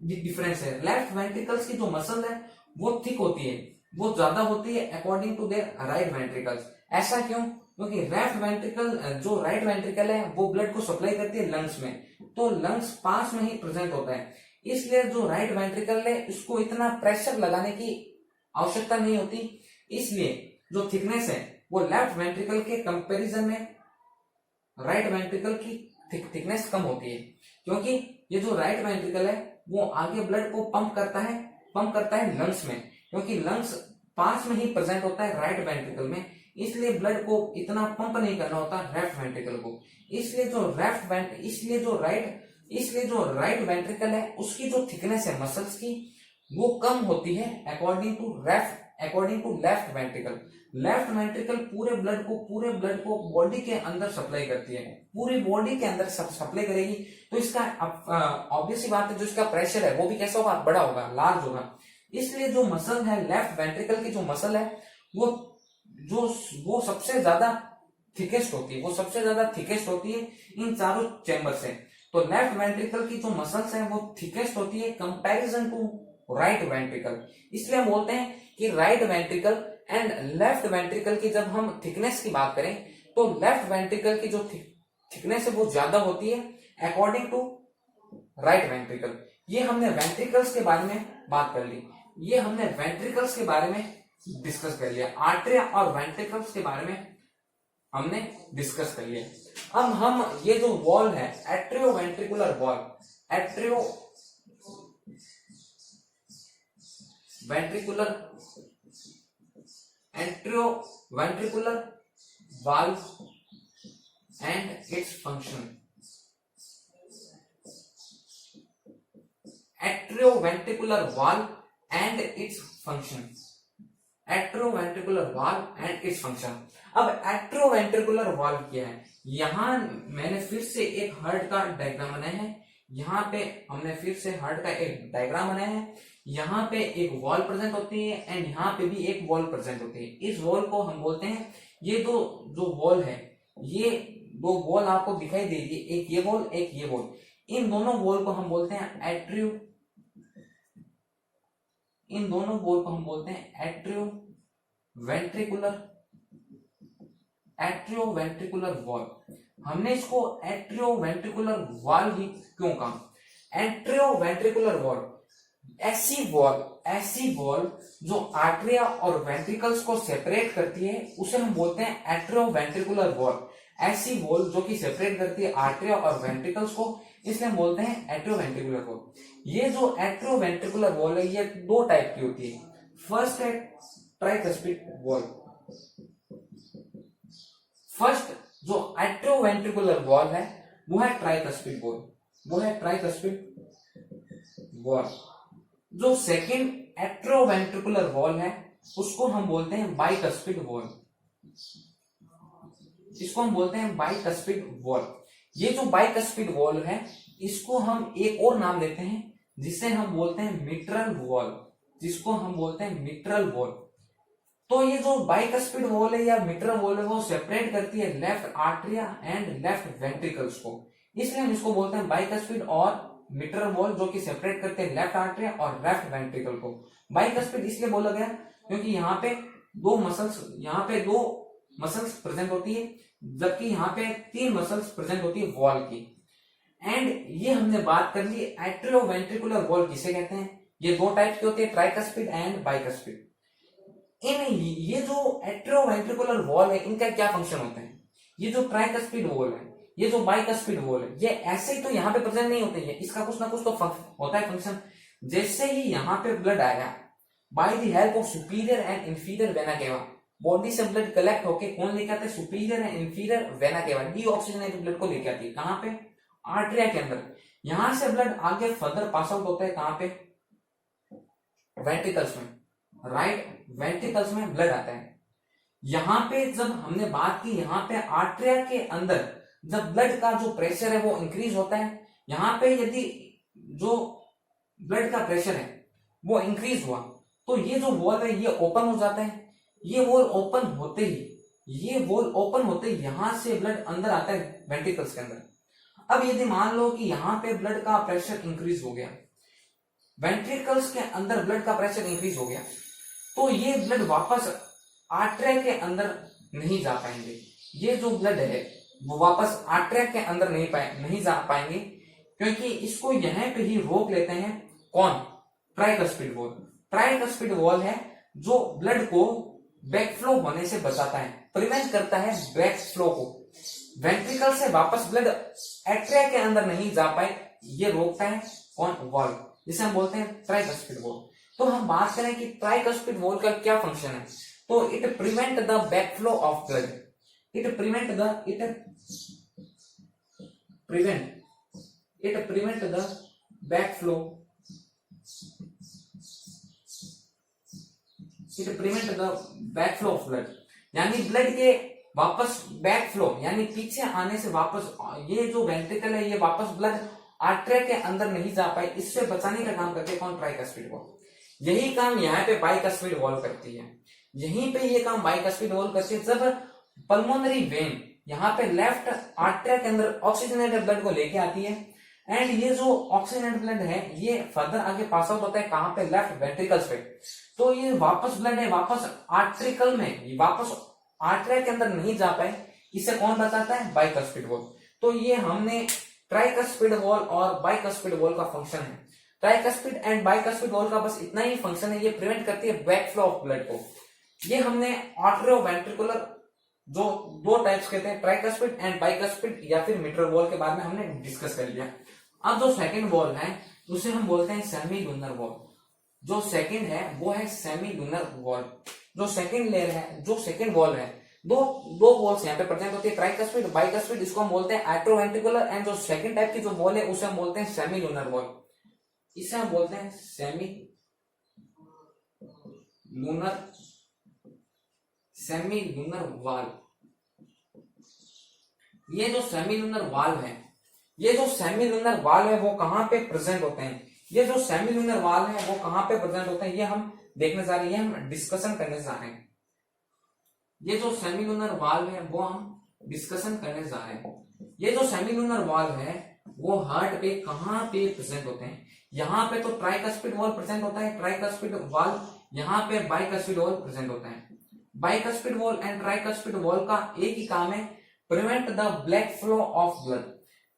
Speaker 1: डिफरेंस है। लेफ्ट वेंट्रिकल्स की जो मसल है वो थिक होती है, वो ज्यादा होती है according to their right ventricles. ऐसा क्यों? क्योंकि लेफ्ट वेंट्रिकल, जो राइट वेंट्रिकल है वो ब्लड को सप्लाई करती है लंग्स में, तो लंग्स पास में ही प्रेजेंट होता है, इसलिए जो राइट वेंट्रिकल है इसको इतना प्रेशर लगाने की आवश्यकता नहीं होती, इसलिए जो थिकनेस है वो लेफ्ट वेंट्रिकल के कंपैरिजन में राइट वेंट्रिकल की थिकनेस कम होती है, क्योंकि ये जो राइट वेंट्रिकल है वो आगे ब्लड को पंप करता है लंग्स में, क्योंकि लंग्स पास में ही प्रेजेंट होता है राइट वेंट्रिकल में, इसलिए ब्लड को इतना पंप नहीं करना होता लेफ्ट वेंट्रिकल को। इसलिए जो राइट वेंट्रिकल है उसकी जो थिकनेस है मसल्स की वो कम होती है according to left ventricle. Left ventricle पूरे ब्लड को बॉडी के अंदर सप्लाई करती है, पूरी बॉडी के अंदर सप्लाई करेगी, तो इसका ऑब्वियस बात है जो इसका प्रेशर है वो भी कैसा होगा, बड़ा होगा, लार्ज होगा। इसलिए जो मसल है लेफ्ट वेंट्रिकल की, जो मसल है वो सबसे ज्यादा थिकेस्ट होती है इन चारों चैम्बर से। तो लेफ्ट वेंट्रिकल की जो मसल्स है वो थिकेस्ट होती है कंपैरिजन टू राइट वेंट्रिकल। इसलिए हम बोलते हैं कि right ventricle and left ventricle की जब हम थिकनेस की बात करें तो लेफ्ट वेंट्रिकल की जो थिकनेस है वो ज्यादा होती है अकॉर्डिंग टू राइट वेंट्रिकल। ये हमने वेंट्रिकल्स के बारे में बात कर ली, ये हमने वेंट्रिकल्स के बारे में डिस्कस कर लिया, आर्टरिया और वेंट्रिकल्स के बारे में हमने डिस्कस कर लिया। अब हम ये जो वॉल है atrioventricular wall, atrioventricular valve and its function, atrioventricular valve and its function, atrioventricular valve and its function। अब एट्रियोवेंट्रिकुलर वाल्व क्या है? यहां मैंने फिर से एक हार्ट का डायग्राम बनाया है, यहाँ पे हमने फिर से हार्ट का एक डायग्राम बनाया है, यहाँ पे एक वॉल प्रेजेंट होती है एंड यहाँ पे भी एक वॉल प्रेजेंट होती है। इस वॉल को हम बोलते हैं, ये दो जो वॉल है, ये दो वॉल आपको दिखाई देगी, एक ये वॉल एक ये वॉल, इन दोनों वॉल को हम बोलते हैं एट्रियोवेंट्रिकुलर वॉल। हमने इसको एट्रियोवेंट्रिकुलर वॉल ही क्यों कहा? एट्रियोवेंट्रिकुलर वॉल ऐसी वॉल जो आर्टरिया और वेंट्रिकल्स को सेपरेट करती है उसे हम बोलते हैं एट्रियोवेंट्रिकुलर वॉल। ऐसी वॉल जो कि सेपरेट करती है आर्टरिया और वेंट्रिकल्स को, इसलिए हम बोलते हैं एट्रियोवेंट्रिकुलर वॉल। ये जो एट्रियोवेंट्रिकुलर वॉल है ये दो टाइप की होती है। फर्स्ट है ट्राइकस्पिड वॉल। फर्स्ट जो एट्रियोवेंट्रिकुलर वॉल है वो है ट्राइकस्पिड वॉल। जो सेकंड एट्रियोवेंट्रिकुलर वॉल है उसको हम बोलते हैं बाइकस्पिड वॉल। ये जो बाइकस्पिड वॉल है इसको हम एक और नाम देते हैं जिसे हम बोलते हैं मिट्रल वॉल। तो ये जो बाइकस्पिड वॉल है या मिट्रल वॉल है वो सेपरेट करती है left atria and left ventricles को, इसलिए हम इसको बोलते हैं बाइकस्पिड और मिट्रल वॉल जो कि सेपरेट करते हैं लेफ्ट आर्टरी और लेफ्ट वेंट्रिकल को। बाइकस्पिड इसलिए बोला गया क्योंकि यहाँ पे दो मसल्स प्रेजेंट होती है, जबकि यहाँ पे 3 मसल्स प्रेजेंट होती है वॉल की। एंड ये हमने बात कर ली एट्रियोवेंट्रिकुलर वॉल किसे कहते हैं। ये 2 टाइप के होते हैं, ट्राइकस्पिड एंड बाइकस्पिड। ये जो एट्रियोवेंट्रिकुलर वॉल है इनका क्या फंक्शन होता है। ये जो ट्राइकस्पिड वॉल है, ये जो बाइकस्पिड वॉल है, ये ऐसे ही तो यहाँ पे प्रेजेंट नहीं होते हैं, इसका कुछ ना कुछ तो होता है फंक्शन। जैसे ही यहाँ पे ब्लड आया bye the help of superior and inferior vena केवा, बॉडी से ब्लड कलेक्ट होके कौन लेके आते हैं, सुपीरियर एंड इंफीरियर वेना केवा डीऑक्सीजनेटेड ब्लड को लेके आती है। कहाँ पे, आर्टरिया के अंदर। यहां से ब्लड आगे फर्दर पास आउट होता है कहां पे, वेंट्रिकल्स में, राइट वेंट्रिकल्स में ब्लड आता है। यहां पे जब हमने बात की, यहां पे आर्टरिया के अंदर जब ब्लड का जो प्रेशर है वो इंक्रीज होता है। यहां पे यदि जो ब्लड का प्रेशर है वो इंक्रीज हुआ तो ये जो वॉल है ये ओपन हो जाता है। ये वॉल ओपन होते ही यहां से ब्लड अंदर आता है वेंट्रिकल्स के अंदर। अब यदि मान लो कि यहां पे ब्लड का प्रेशर इंक्रीज हो गया, वेंट्रिकल्स के अंदर ब्लड का प्रेशर इंक्रीज हो गया, तो ये ब्लड वापस आर्टरिया के अंदर नहीं जा पाएंगे। ये जो ब्लड है वो वापस आर्टरिया के अंदर नहीं जा पाएंगे, क्योंकि इसको यहां पे ही रोक लेते हैं कौन, ट्राइकस्पिड वॉल। ट्राइकस्पिड वॉल है जो ब्लड को बैकफ्लो होने से बचाता है, प्रिवेंट करता है बैकफ्लो को। वेंट्रिकल से वापस ब्लड एट्रिया के अंदर नहीं जा पाए, ये रोकता है कौन, वॉल, जिसे हम बोलते हैं ट्राइकस्पिड वॉल। तो हम बात करें कि ट्राइकस्पिड वॉल का क्या फंक्शन है, तो it prevent the backflow of blood, it prevent the backflow, it prevent the backflow of blood, यानी ब्लड के वापस बैकफ्लो यानी पीछे आने से वापस, ये जो वेंट्रिकल है ये वापस ब्लड आर्टरिया के अंदर नहीं जा पाए, इससे बचाने का काम करते हैं कौन, ट्राइकस्पिड वॉल। यही काम यहाँ पे बाइकस्पिड वॉल करती है, यहीं पे ये काम बाइकस्पिड वॉल करती है। जब पल्मोनरी वेन यहाँ पे लेफ्ट आर्टरिया के अंदर ऑक्सीजनेटेड ब्लड को लेके आती है, एंड ये जो ऑक्सीजनेटेड ब्लड है ये फर्दर आगे पास आउट होता है कहां पे, लेफ्ट वेंट्रिकल्स पे, तो ये वापस ब्लड है वापस आर्ट्रिकल में, वापस आर्टरिया के अंदर नहीं जा पाए, इसे कौन बचाता है, बाइकस्पिड वॉल। तो ये हमने ट्राइकस्पिड वॉल और बाइकस्पिड वॉल का फंक्शन है। ट्राइकस्पिड एंड बाइकस्पिड वॉल का बस इतना ही फंक्शन है, ये प्रिवेंट करती है बैकफ्लो ऑफ ब्लड को। ये हमने आर्टरियोवेंट्रिकुलर जो 2 टाइप्स कहते हैं, ट्राइकस्पिड एंड बाइकस्पिड या फिर मिट्रल वॉल के बारे में हमने डिस्कस कर लिया। अब जो सेकंड वॉल है उसे हम बोलते हैं सेमी लूनर वॉल। जो सेकंड है वो है सेमी लूनर वॉल। जो सेकंड लेयर है, जो सेकंड वॉल है, दो वॉल्स यहाँ पे प्रेजेंट होती है, ट्राइकस्पिड बाइकस्पिड, इसको हम बोलते हैं एट्रोवेंट्रिकुलर, एंड जो सेकंड टाइप की जो वॉल है उसे हम बोलते हैं सेमी लूनर वॉल, इसे हम बोलते हैं सेमी लूनर वॉल। ये जो सेमी लूनर वॉल है, ये जो सेमी लूनर वॉल है वो कहां पे प्रेजेंट होते हैं, ये जो सेमी लूनर वॉल है वो कहां पे प्रेजेंट होते हैं, ये हम देखने जा रहे हैं, हम डिस्कशन करने जा रहे हैं। ये जो सेमी लूनर वॉल है वो हम डिस्कशन करने जा रहे हैं। ये जो सेमी लूनर वॉल है वो हार्ट पे कहां पे प्रेजेंट होते हैं, यहाँ पे तो ट्राइकस्पिड वॉल प्रेजेंट होता है, ट्राइकस्पिड वॉल, यहाँ पे बाइकस्पिड वॉल प्रेजेंट होता है। Bicuspid valve and tricuspid wall का एक ही काम है, prevent the black flow of blood.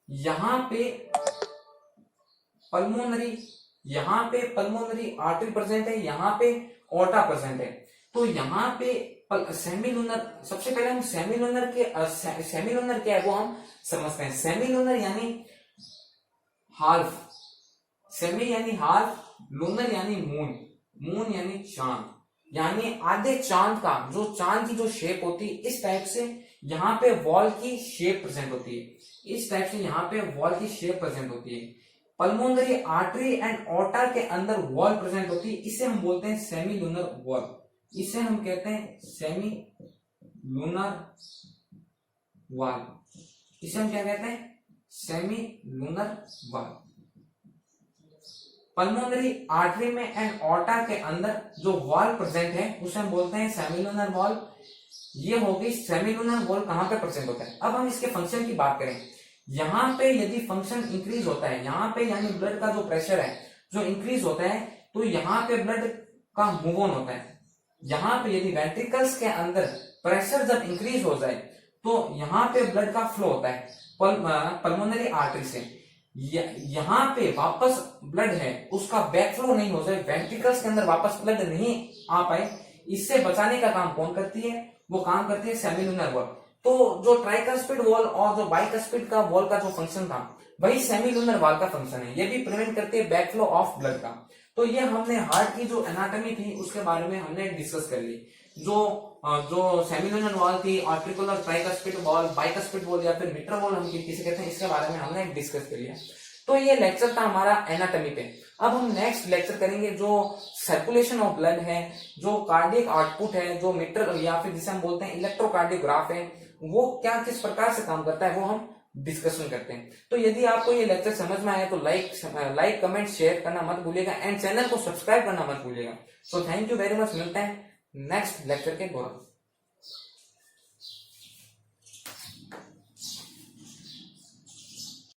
Speaker 1: यहाँ पे पल्मोनरी आर्टरी प्रेजेंट है, यहाँ पे ओर्टा प्रेजेंट है। तो यहाँ पे सेमीलूनर, सबसे पहले हम सेमीलूनर क्या है वो हम समझते हैं। सेमीलूनर यानी हाल्फ, सेमी यानी हाल्फ, लूनर यानी मून यानी चांद, यानी आधे चांद का, जो चांद की जो शेप होती है इस टाइप से यहाँ पे वॉल की शेप प्रेजेंट होती है, इस टाइप से यहाँ पे वॉल की शेप प्रेजेंट होती है। पल्मोनरी आर्टरी एंड ओर्टा के अंदर वॉल प्रेजेंट होती है, इसे हम बोलते हैं सेमी लूनर वॉल, इसे हम कहते हैं सेमी लूनर वॉल, इसे हम क्या कहते हैं, semi lunar wall. Pulmonary artery में एंड ओर्टा के अंदर जो वॉल प्रेजेंट है उसे हम बोलते हैं सेमी लूनर वॉल। ये हो गई सेमी लूनर वॉल कहां पे प्रेजेंट होता है। अब हम इसके फंक्शन की बात करें, यहाँ पे यदि फंक्शन इंक्रीज होता है, यहाँ पे यानी ब्लड का जो प्रेशर है जो इंक्रीज होता है, तो यहाँ पे ब्लड का मूव ऑन होता है। यहाँ पे यदि वेंट्रिकल्स के अंदर प्रेशर जब इंक्रीज हो जाए तो यहाँ पे ब्लड का फ्लो होता है पल्मोनरी आर्टरी से। यहाँ पे वापस ब्लड है उसका बैक फ्लो नहीं हो जाए, वेंट्रिकल्स के अंदर वापस ब्लड नहीं आ पाए, इससे बचाने का काम कौन करती है? वो काम करती है सेमिलुनर वॉल। तो जो ट्राइकस्पिड वॉल और जो बाइकस्पिड का वॉल का जो फंक्शन था वही सेमिलुनर वॉल का फंक्शन है, ये भी प्रिवेंट करती है बैक फ्लो ऑफ ब्लड का। तो ये हमने हार्ट की जो एनाटॉमी थी उसके बारे में हमने डिस्कस कर ली। जो सेमिलुनर वॉल थी, articular tricuspid wall, bicuspid valve या फिर मिट्रल वॉल हम किसे कहते हैं, इसके बारे में हमने डिस्कस कर लिया। तो ये लेक्चर था हमारा एनाटॉमी पे। अब हम नेक्स्ट लेक्चर करेंगे जो सर्कुलेशन ऑफ ब्लड है, जो कार्डियक आउटपुट है, जो मिट्रल या फिर जिसे हम बोलते हैं इलेक्ट्रोकार्डियोग्राफ है, वो क्या किस प्रकार से काम करता है वो हम डिस्कशन करते हैं। तो यदि आपको ये लेक्चर समझ में आया तो लाइक कमेंट शेयर करना मत भूलिएगा एंड चैनल को सब्सक्राइब करना मत भूलिएगा। So thank you very much, मिलते हैं नेक्स्ट लेक्चर के दौरान।